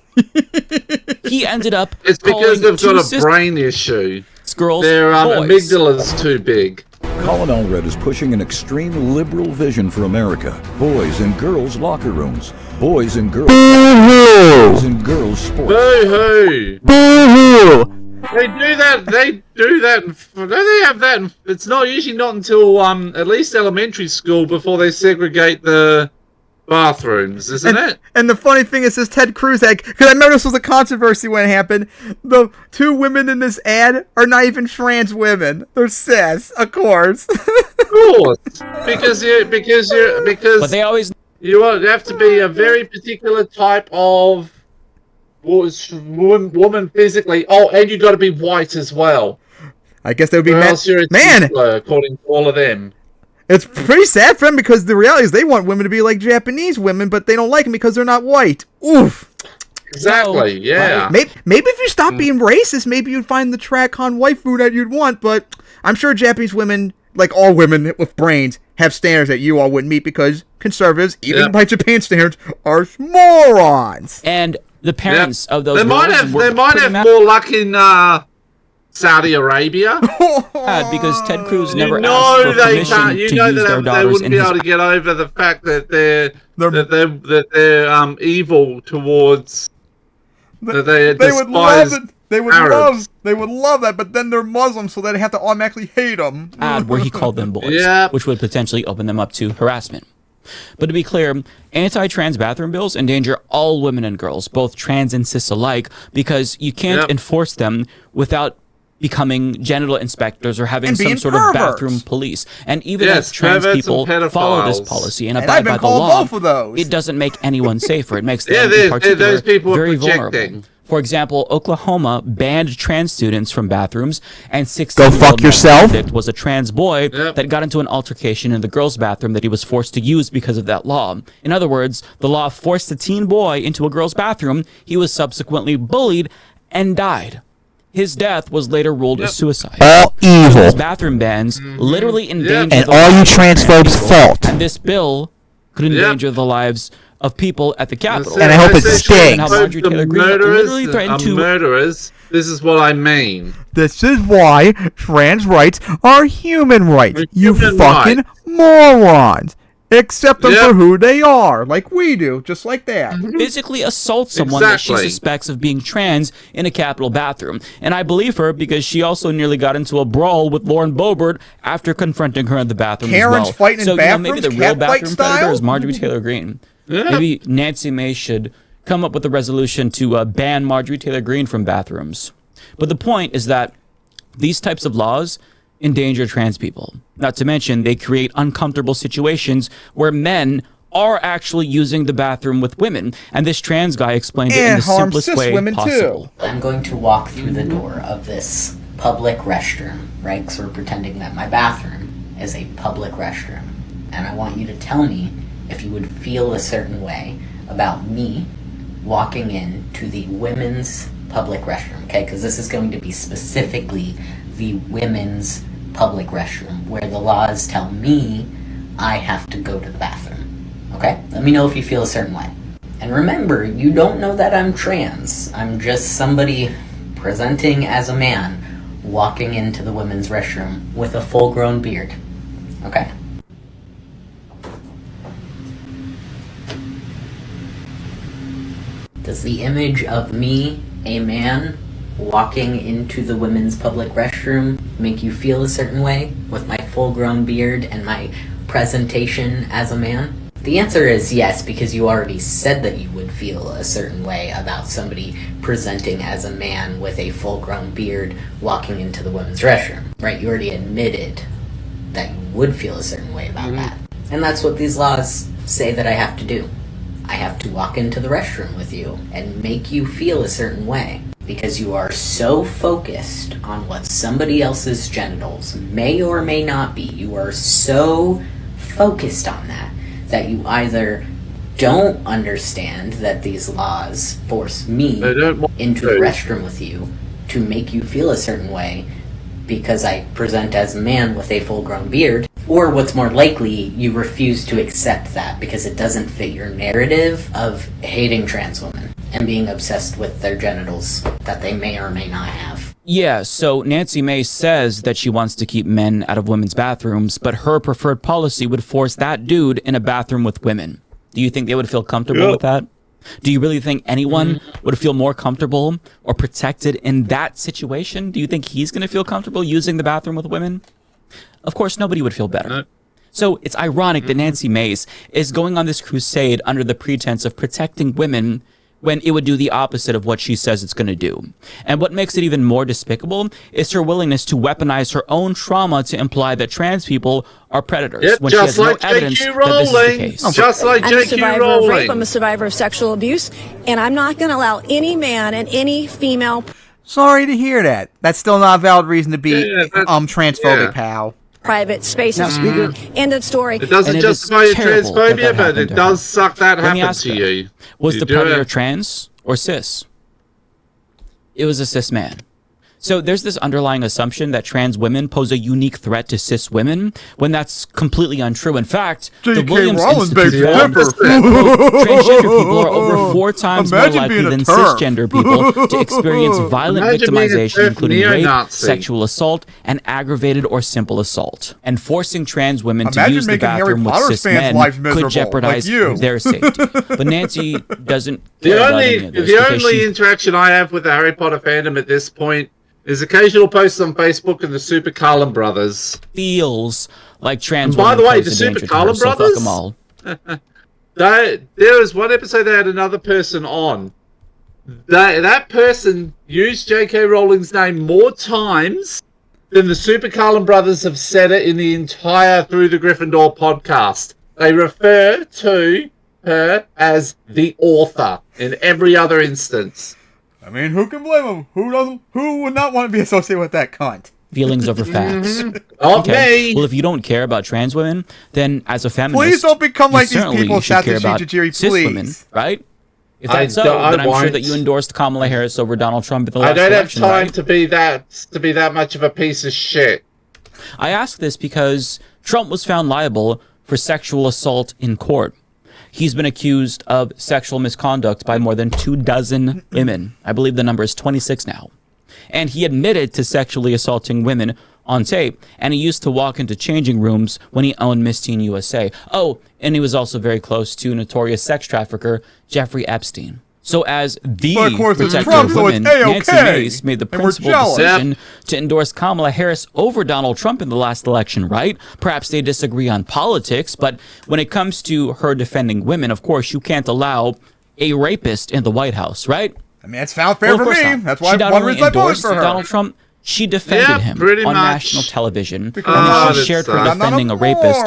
He ended up. It's because they've got a brain issue. Girls, their amygdala's too big. Colin Allred is pushing an extreme liberal vision for America. Boys and girls locker rooms. Boys and girls. Boys and girls sports. Boo-hoo! Boo-hoo! They do that. Don't they have that? It's usually not until at least elementary school before they segregate the bathrooms, isn't it? And the funny thing is, this Ted Cruz ad, because I remember this was a controversy when it happened. The two women in this ad are not even trans women; they're cis, of course. Of course, because But they always. You have to be a very particular type of woman physically. Oh, and you got to be white as well. I guess they would be man, according to all of them. It's pretty sad for them because the reality is they want women to be like Japanese women, but they don't like them because they're not white. Oof. Exactly. Yeah. Maybe if you stop being racist, maybe you'd find the track-on waifu that you'd want. But I'm sure Japanese women, like all women with brains, have standards that you all wouldn't meet because conservatives, even by Japan standards, are morons. And the parents of those they might have more luck in Saudi Arabia. Because Ted Cruz never asked for permission to use their daughters they wouldn't be able to get over the fact that they're evil towards they would love it. They would love that, but then they're Muslims, so they'd have to automatically hate them. Where he called them boys, which would potentially open them up to harassment. But to be clear, anti-trans bathroom bills endanger all women and girls, both trans and cis alike, because you can't enforce them without becoming genital inspectors or having some sort of bathroom police. And even if trans people follow this policy and abide by the law, it doesn't make anyone safer. It makes them in particular very vulnerable. For example, Oklahoma banned trans students from bathrooms, and 16 Go fuck yourself. was a trans boy that got into an altercation in the girls' bathroom that he was forced to use because of that law. In other words, the law forced a teen boy into a girls' bathroom. He was subsequently bullied and died. His death was later ruled a suicide. All evil. These bathroom bans literally endanger And the all you lives of trans transphobes' people. fault. And this bill could endanger the lives of people at the Capitol. And I hope it stings. How Marjorie Taylor Greene literally threatened to murderers. This is what I mean. This is why trans rights are human rights. You Human fucking rights. morons. Accept them for who they are, like we do, just like that. physically assault someone that she suspects of being trans in a Capitol bathroom. And I believe her because she also nearly got into a brawl with Lauren Boebert after confronting her in the bathroom Karen's as well. fighting in so, bathrooms, maybe the real catfight bathroom predator style? is Marjorie Taylor Greene. Maybe Nancy Mace should come up with a resolution to ban Marjorie Taylor Greene from bathrooms. But the point is that these types of laws endanger trans people. Not to mention, they create uncomfortable situations where men are actually using the bathroom with women. And this trans guy explained it in the simplest way possible. I'm going to walk through the door of this public restroom, right? Because we're pretending that my bathroom is a public restroom. And I want you to tell me if you would feel a certain way about me walking into the women's public restroom, okay? Because this is going to be specifically the women's public restroom, where the laws tell me I have to go to the bathroom, okay? Let me know if you feel a certain way. And remember, you don't know that I'm trans. I'm just somebody presenting as a man walking into the women's restroom with a full-grown beard, okay? Does the image of me, a man, walking into the women's public restroom make you feel a certain way with my full-grown beard and my presentation as a man? The answer is yes, because you already said that you would feel a certain way about somebody presenting as a man with a full-grown beard walking into the women's restroom, right? You already admitted that you would feel a certain way about that. And that's what these laws say that I have to do. I have to walk into the restroom with you and make you feel a certain way. Because you are so focused on what somebody else's genitals may or may not be. You are so focused on that you either don't understand that these laws force me into the restroom with you to make you feel a certain way because I present as a man with a full-grown beard, or what's more likely, you refuse to accept that because it doesn't fit your narrative of hating trans women and being obsessed with their genitals that they may or may not have. Yeah, so Nancy Mace says that she wants to keep men out of women's bathrooms, but her preferred policy would force that dude in a bathroom with women. Do you think they would feel comfortable with that? Do you really think anyone would feel more comfortable or protected in that situation? Do you think he's going to feel comfortable using the bathroom with women? Of course, nobody would feel better. So it's ironic that Nancy Mace is going on this crusade under the pretense of protecting women when it would do the opposite of what she says it's going to do. And what makes it even more despicable is her willingness to weaponize her own trauma to imply that trans people are predators when she has no evidence that this is the case. Just like I'm a survivor of rape, I'm Rowling. a survivor of sexual abuse, and I'm not going to allow any man and any female Sorry to hear that. That's still not a valid reason to be transphobic, pal. private spaces. Now, Speaker, End of story. It doesn't justify your transphobia, but it does suck that happened to you. Was You the do predator it. trans or cis? It was a cis man. So there's this underlying assumption that trans women pose a unique threat to cis women, when that's completely untrue. In fact, the J.K. Williams Rowling Institute begs found to that, differ. quote, transgender people are over 4 times Imagine more likely being a than TERF. cisgender people to experience violent Imagine being a victimization, TERF including rape, neo-Nazi. sexual assault, and aggravated or simple assault. And forcing trans women to Imagine use the making Harry bathroom with Potter cis fans' men lives could miserable, jeopardize like you. their safety. But Nancy doesn't The care about only any of this the because only she's interaction I have with the Harry Potter fandom at this point is occasional posts on Facebook and the Super Carlin brothers. feels like trans And by the women way, pose the a danger Super to her, Carlin so fuck brothers? 'em all. There was one episode they had another person on. That person used J.K. Rowling's name more times than the Super Carlin brothers have said it in the entire Through the Gryffindor podcast. They refer to her as the author in every other instance. I mean, who can blame him? Who doesn't? Who would not want to be associated with that cunt? Feelings over facts. Okay. Well, if you don't care about trans women, then as a feminist, please don't become like these people. Should care about cis women, right? If that's so, then I'm sure that you endorsed Kamala Harris over Donald Trump in the last election. I don't have time to be that much of a piece of shit. I ask this because Trump was found liable for sexual assault in court. He's been accused of sexual misconduct by more than 24 women. I believe the number is 26 now. And he admitted to sexually assaulting women on tape, and he used to walk into changing rooms when he owned Miss Teen USA. Oh, and he was also very close to notorious sex trafficker Jeffrey Epstein. So as the protector of women, Nancy Mace made the principal decision to endorse Kamala Harris over Donald Trump in the last election, right? Perhaps they disagree on politics, but when it comes to her defending women, of course, you can't allow a rapist in the White House, right? I mean, it's found fair for me. That's why one reason I voted for her. Donald Trump. She defended him on national television, and then she shared her defending a rapist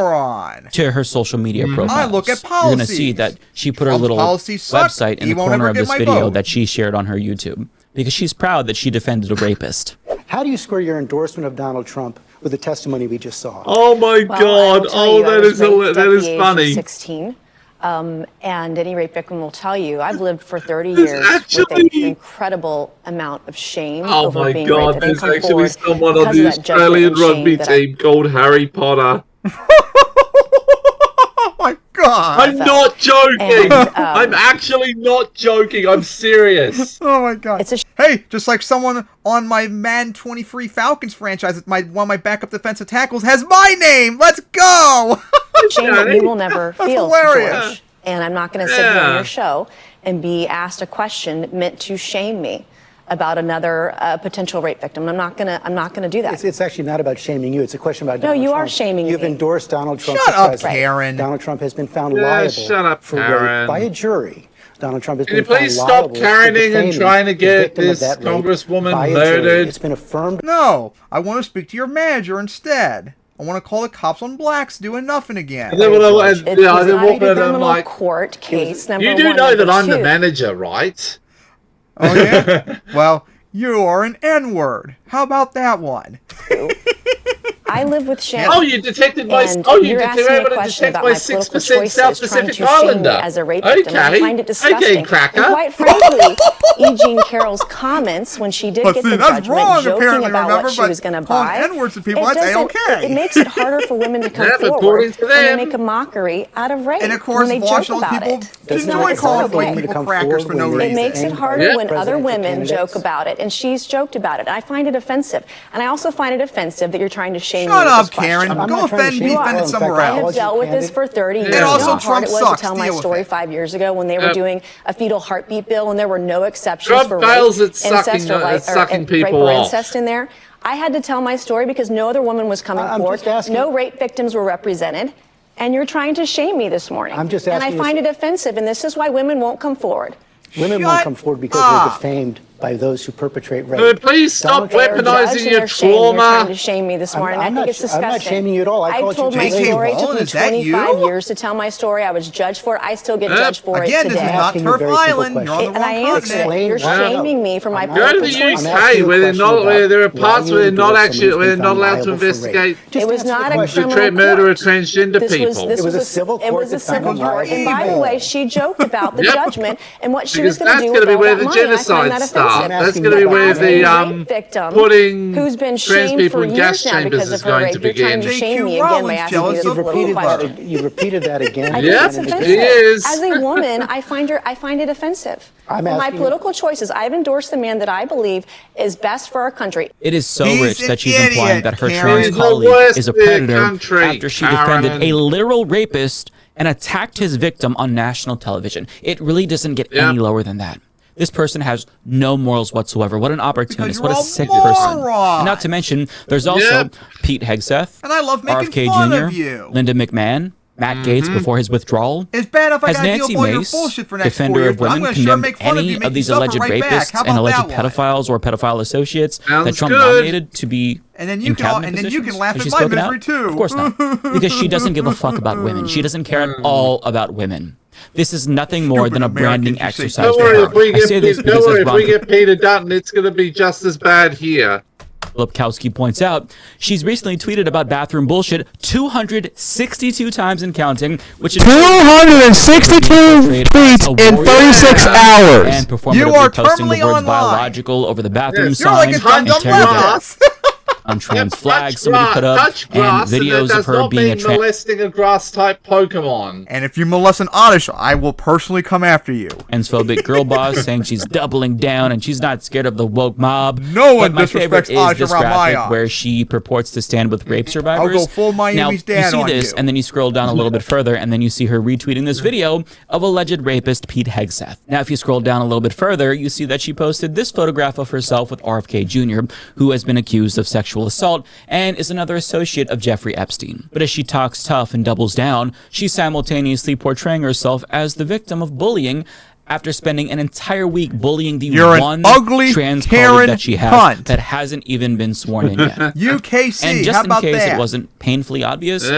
to her social media profiles. I look at policy. You're going to see that she put her little website in the corner of this video that she shared on her YouTube, because she's proud that she defended a rapist. How do you square your endorsement of Donald Trump with the testimony we just saw? Oh my God! Oh, that is funny. 16. And any rape victim will tell you, I've lived for 30 years with an incredible amount of shame over being raped. Oh my God, there's actually someone on the Australian rugby team called Harry Potter. Oh my God. I'm not joking. I'm actually not joking. I'm serious. Oh my God. Hey, just like someone on my Madden 23 Falcons franchise, one of my backup defensive tackles has my name. Let's go. Shame that you will never feel, George. And I'm not going to sit here on your show and be asked a question meant to shame me about another potential rape victim. I'm not gonna do that. It's actually not about shaming you. It's a question about Donald Trump. No, you are shaming me. You've endorsed Donald Trump. Shut up, Karen. Donald Trump has been found liable for rape by a jury. Donald Trump has been found liable. Can you please stop Karening and trying to get this congresswoman murdered? It's been affirmed. No, I want to speak to your manager instead. I want to call the cops on blacks doing nothing again. And then when it's not a criminal court case. You do know that I'm the manager, right? Oh yeah. Well, you are an N-word. How about that one? I live with shame. Oh, you detected my. Oh, you were able to detect my 6% South Pacific Islander. As a rape victim. I find it disgusting. Okay, cracker. And quite frankly, E. Jean Carroll's comments when she did get the judgment, joking about what she was going to buy, N-words to people, that's A-okay. It makes it harder for women to come forward when they make a mockery out of rape. And of course, when they joke about it. It's not calling white people crackers for no reason. It makes it harder when other women joke about it, and she's joked about it. I find it offensive, and I also find it offensive that you're trying to shame me. Shut up, Karen. Go offend me, offend it somewhere else. I have dealt with this for 30 years. And also, how hard Trump it was sucks. to tell my story 5 years ago when they were doing a fetal heartbeat bill and there were no exceptions Trump for fails rape, at sucking people or off. incest in there. I had to tell my story because no other woman was coming forward. No rape victims were represented. And you're trying to shame me this morning. I'm just asking. And I find it offensive, and this is why women won't come forward. Women won't come forward because they're defamed by those who perpetrate rape. Please stop weaponizing your trauma. You're trying to shame me this morning. I think it's disgusting. I'm not shaming you at all. I told my story. It took me 25 years to tell my story. I was judged for it. I still get judged for it today. Again, this is not Turf Island. You're on the wrong continent. You're shaming me for my Go to the UK where there are parts where they're not allowed to investigate. It was not a criminal murder of transgender people. It was a civil court. It was a civil court. And by the way, she joked about the judgment and what she was going to do with all that money. That's going to be where the genocide starts. That's going to be where the putting who's been trans people in gas chambers is going to begin. You repeated that again. Yes, it is. As a woman, I find it offensive. My political choices, I've endorsed the man that I believe is best for our country. It is so rich that she's implying that her trans colleague is a predator after she defended a literal rapist and attacked his victim on national television. It really doesn't get any lower than that. This person has no morals whatsoever. What an opportunist. What a sick person. And not to mention, there's also Pete Hegseth, and I love making RFK fun Jr., of you. Linda McMahon, Matt Gaetz before his withdrawal. It's bad if I Has gotta Nancy deal with your Mace, bullshit for next 4 defender years, of women, condemned any of these alleged rapists and alleged pedophiles or pedophile associates that Trump nominated to be in cabinet positions? You can laugh Has at she my spoken misery out? too. Of course not, because she doesn't give a fuck about women. She doesn't care at all about women. This is nothing more than a branding exercise. Don't worry, if we get Peter Dutton, it's going to be just as bad here. Lipkowski points out, she's recently tweeted about bathroom bullshit 262 times and counting, which is 262 tweets in 36 hours. And performatively posting the words biological over the bathroom sign and tearing down on trans flags somebody put up, and videos of her being molesting a grass-type Pokemon. And if you molest an Oddish, I will personally come after you. Transphobic girl boss saying she's doubling down and she's not scared of the woke mob. No one my favorite is this graphic where she purports to stand with rape survivors. I'll go full Miami's dad on you see this, and then you scroll down a little bit further, and then you see her retweeting this video of alleged rapist Pete Hegseth. Now, if you scroll down a little bit further, you see that she posted this photograph of herself with RFK Jr., who has been accused of sexual assault and is another associate of Jeffrey Epstein. But as she talks tough and doubles down, she's simultaneously portraying herself as the victim of bullying after spending an entire week bullying the one ugly trans Karen colleague that she has cunt. that hasn't even been sworn in yet. UKC, and just how about in case that? it wasn't painfully obvious,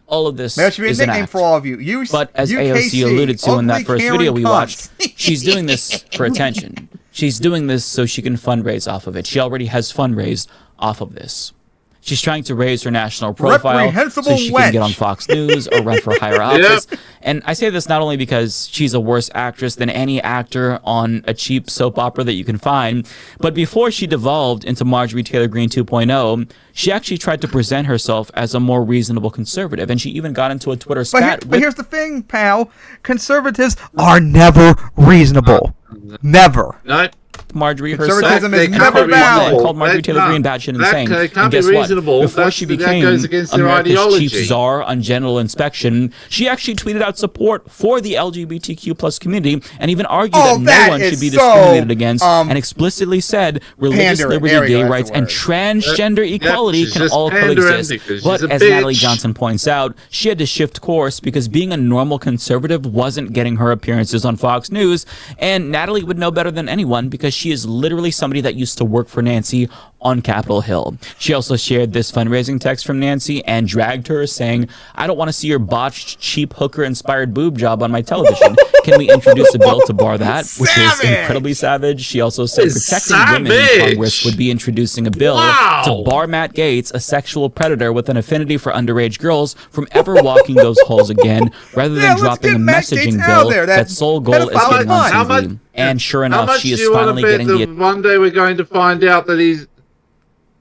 all of this There should be a is an nickname act. for all of you. But as UKC, AOC alluded to in that first Karen video we cunts. watched, she's doing this for attention. She's doing this so she can fundraise off of it. She already has fundraised off of this. She's trying to raise her national profile so she can get on Fox News or run for higher office. And I say this not only because she's a worse actress than any actor on a cheap soap opera that you can find, but before she devolved into Marjorie Taylor Greene 2.0, she actually tried to present herself as a more reasonable conservative, and she even got into a Twitter spat. But here's the thing, pal. Conservatives are never reasonable. Never. No. Marjorie Conservatism herself is never valid. called Marjorie Taylor Greene batshit insane. That can't and guess be what? reasonable. Before she became America's America's chief czar on genital inspection, she actually tweeted out support for the LGBTQ plus community and even argued that no one should be discriminated against and explicitly said religious liberty, gay rights, and transgender equality can all coexist. But as Natalie Johnson points out, she had to shift course because being a normal conservative wasn't getting her appearances on Fox News, and Natalie would know better than anyone because she is literally somebody that used to work for Nancy on Capitol Hill. She also shared this fundraising text from Nancy and dragged her, saying, "I don't want to see your botched, cheap hooker-inspired boob job on my television. Can we introduce a bill to bar that?" Which is incredibly savage. She also said protecting women in Congress would be introducing a bill to bar Matt Gaetz, a sexual predator with an affinity for underage girls, from ever walking those halls again, rather than dropping a messaging bill that's sole goal is getting on TV. And sure enough, she is finally getting the... One day we're going to find out that he's...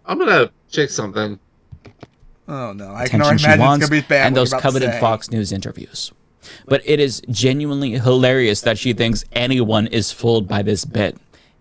I'm going to check something. Oh, no. I attention can already she imagine wants it's going to be bad. and those coveted Fox News interviews. But it is genuinely hilarious that she thinks anyone is fooled by this bit.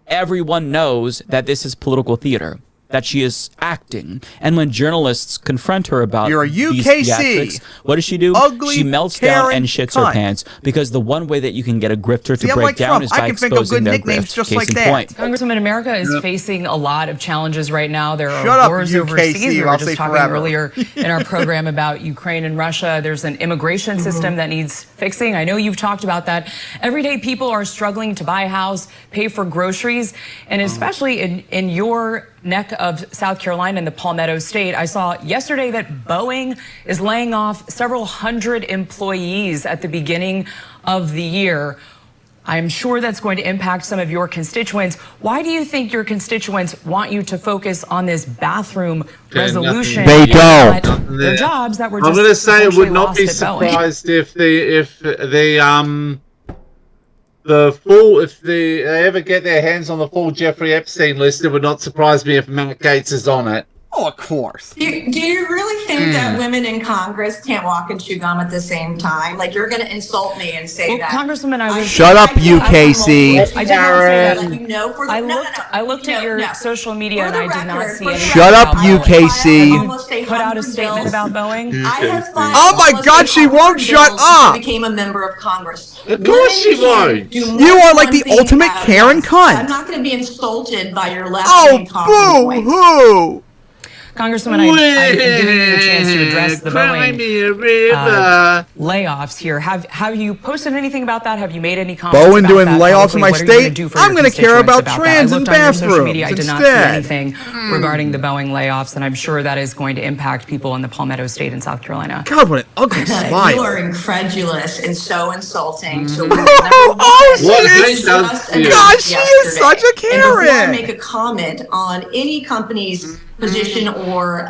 Everyone knows that this is political theater, that she is acting. And when journalists confront her about these theatrics, what does she do? She melts down and shits her pants, because the one way that you can get a grifter to break down is by exposing their grift. Case in point. Congresswoman, America is facing a lot of challenges right now. There are wars overseas. We were just talking earlier in our program about Ukraine and Russia. There's an immigration system that needs fixing. I know you've talked about that. Everyday people are struggling to buy a house, pay for groceries, and especially in your neck of South Carolina in the Palmetto State. I saw yesterday that Boeing is laying off several hundred employees at the beginning of the year. I'm sure that's going to impact some of your constituents. Why do you think your constituents want you to focus on this bathroom resolution? They don't. Their jobs that were just I'm going to say I would not be lost at Boeing. surprised if they ever get their hands on the full Jeffrey Epstein list. It would not surprise me if Matt Gaetz is on it. Oh, of course. Do you really think that women in Congress can't walk and chew gum at the same time? Like, you're going to insult me and say that. Congresswoman, I was... Shut up, UKC. I did not say that. I looked at your social media and I did not see anything. Shut up, UKC. Put out a statement about Boeing. I have filed Oh my God, she won't shut up. Became a member of Congress. Of course she won't. You are like the ultimate Karen cunt. I'm not going to be insulted by your left-wing talking points. Boo-hoo. Congresswoman, I'm giving you the chance to address the Boeing layoffs here. Have you posted anything about that? Have you made any comments Boeing about doing that? layoffs in my state? I'm going to care about that? trans and bathrooms I did not see anything regarding the Boeing layoffs, and I'm sure that is going to impact people in the Palmetto State in South Carolina. God, what an ugly smile. You are incredulous and so insulting to God, she is such a Karen. And before I make a comment on any company's position or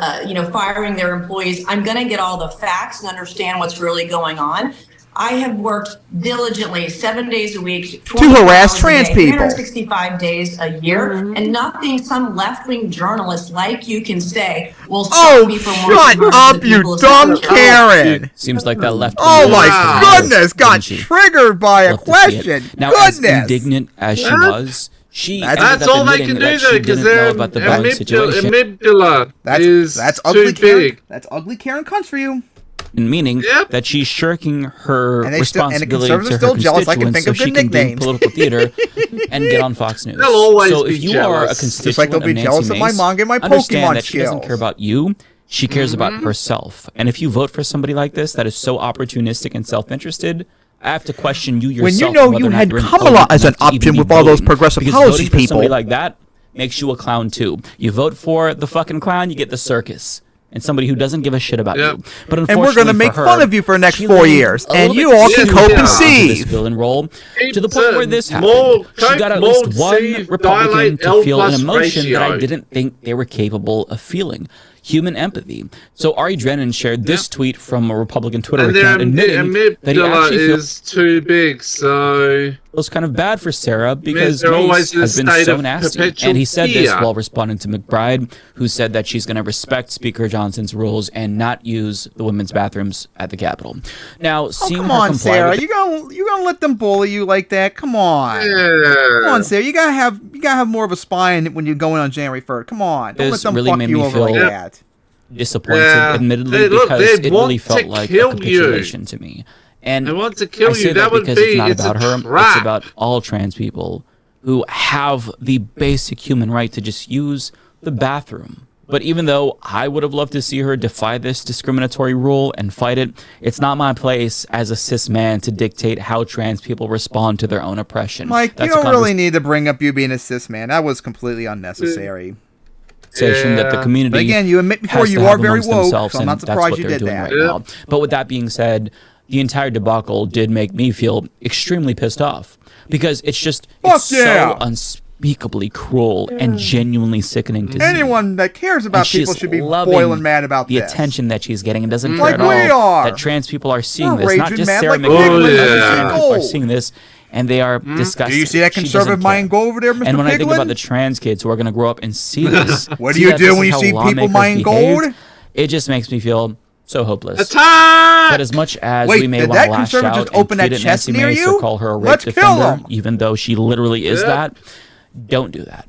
firing their employees, I'm going to get all the facts and understand what's really going on. I have worked diligently 7 days a week to harass trans people 365 days a year, and nothing some left-wing journalist like you can say will stop me from shut up, you dumb Karen. Seems like that left. Oh my goodness, got triggered by a question. Now, goodness. as indignant as she was, that's all they can do though, because their amygdala that's ugly Karen. That's ugly Karen cunt for you. Meaning that she's shirking her responsibility to her still jealous. constituents so she can do political theater and get on Fox News. They'll always so be if you jealous. are a constituent Just like they'll be of jealous Nancy of my Mace, manga and my understand Pokemon that she doesn't care about you. She cares about herself. And if you vote for somebody like this that is so opportunistic and self-interested, I have to question you yourself. When you know you had Kamala as an option with all those progressive policies, people. Somebody like that makes you a clown too. You vote for the fucking clown, you get the circus. And somebody who doesn't give a shit about you. But and we're going to make fun of you for the next 4 years. And you all can cope and see. This bill and roll to the point where this happened. She got at least one Republican to feel an emotion that I didn't think they were capable of feeling. Human empathy. So Ari Drennan shared this tweet from a Republican Twitter account admitting that he actually feels too big, so feels kind of bad for Sarah because Mace has been so nasty. And he said this while responding to McBride, who said that she's going to respect Speaker Johnson's rules and not use the women's bathrooms at the Capitol. Now, seeing come her on, comply Sarah, with you gonna let them bully you like that? Come on, come on, Sarah, you gotta have more of a spine when you're going on January 1st. Come on, don't let them really fuck made you me over feel like that. Disappointed, admittedly, because it really felt like a capitulation to me. And they want to kill I say you. that would because be, it's not it's about her. Trap. It's about all trans people who have the basic human right to just use the bathroom. But even though I would have loved to see her defy this discriminatory rule and fight it, it's not my place as a cis man to dictate how trans people respond to their own oppression. Mike, you don't really need to bring up you being a cis man. That was completely unnecessary. That the community but again, you admit before you are very woke, so I'm not surprised you did that. Right now. But with that being said, the entire debacle did make me feel extremely pissed off because it's so unspeakably cruel and genuinely sickening to see. Anyone that cares about people should be boiling mad about the this. attention that she's getting and doesn't like care at all are. that trans people are seeing We're this. Not just Sarah like McLachlan, people are seeing this. And they are disgusted. Do you see that conservative mind go over there, Mr. And when Piglin? I think about the trans kids who are going to grow up and see this, what do you do when you see people mind gold? It just makes me feel so hopeless. But as much as we may want to lash out and tweet at Nancy Mace or call her a rape defender, even though she literally is that, don't do that.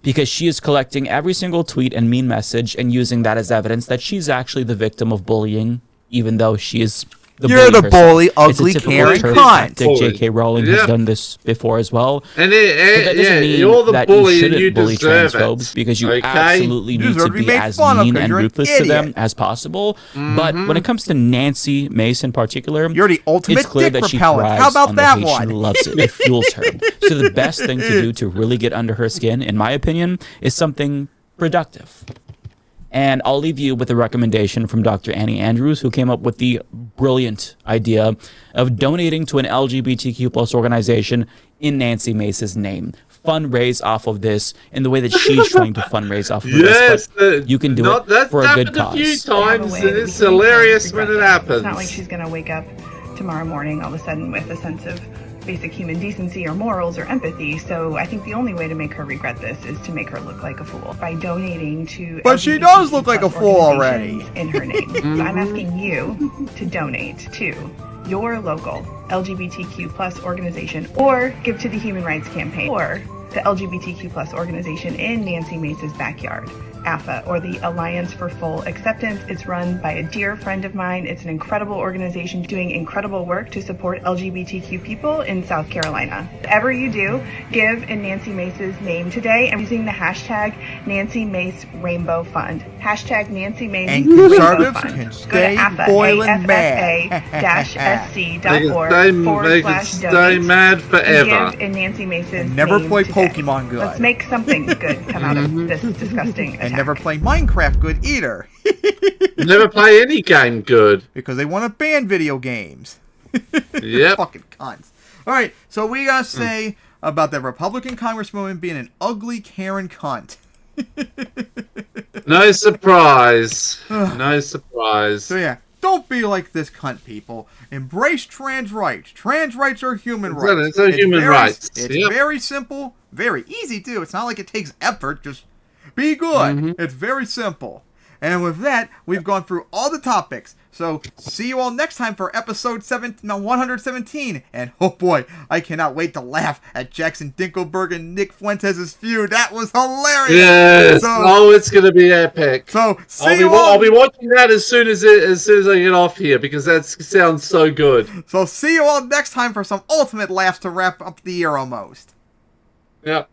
Because she is collecting every single tweet and mean message and using that as evidence that she's actually the victim of bullying, even though she is You're the bully, ugly Karen cunt. J.K. Rowling has done this before as well. And that doesn't mean you're the that bully you shouldn't and you bully deserve transphobes because you okay? absolutely need to be as mean and ruthless to them as possible. But when it comes to Nancy Mace in particular, you're the ultimate it's clear dick that she repellent. thrives How about on that the hate. one? She loves it. It fuels her. So the best thing to do to really get under her skin, in my opinion, is something productive. And I'll leave you with a recommendation from Dr. Annie Andrews, who came up with the brilliant idea of donating to an LGBTQ plus organization in Nancy Mace's name. Fundraise off of this in the way that she's trying to fundraise off of this. But you can do it for a good cause. A few times, and it's hilarious when it happens. It's not like she's going to wake up tomorrow morning all of a sudden with a sense of basic human decency or morals or empathy. So I think the only way to make her regret this is to make her look like a fool by donating to But she does look like a fool already in her name. So I'm asking you to donate to your local LGBTQ plus organization or give to the Human Rights Campaign or the LGBTQ plus organization in Nancy Mace's backyard. AFA, or the Alliance for Full Acceptance. It's run by a dear friend of mine. It's an incredible organization doing incredible work to support LGBTQ people in South Carolina. Whatever you do, give in Nancy Mace's name today and using the hashtag Nancy Mace Rainbow Fund. Hashtag Nancy Mace and Rainbow conservatives Fund. can stay boiling mad. AFFA-sc.org/donate. Mad forever. Give in Nancy Mace's and never name play today. Pokemon good. Let's make something good come out of this disgusting attack. And never play Minecraft good either. Never play any game good. Because they want to ban video games. Yep. Fucking cunts. Alright, so we gotta say about that Republican congresswoman being an ugly Karen cunt. No surprise. No surprise. So yeah, don't be like this cunt, people. Embrace trans rights. Trans rights are human rights. It's human rights. It's very simple, very easy too. It's not like it takes effort. Just be good. It's very simple. And with that, we've gone through all the topics. So see you all next time for episode 117. And oh boy, I cannot wait to laugh at Jackson Dinkelberg and Nick Fuentes' feud. That was hilarious. Yes. So, it's going to be epic. So I'll be watching that as soon as I get off here because that sounds so good. So see you all next time for some ultimate laughs to wrap up the year almost. Yep.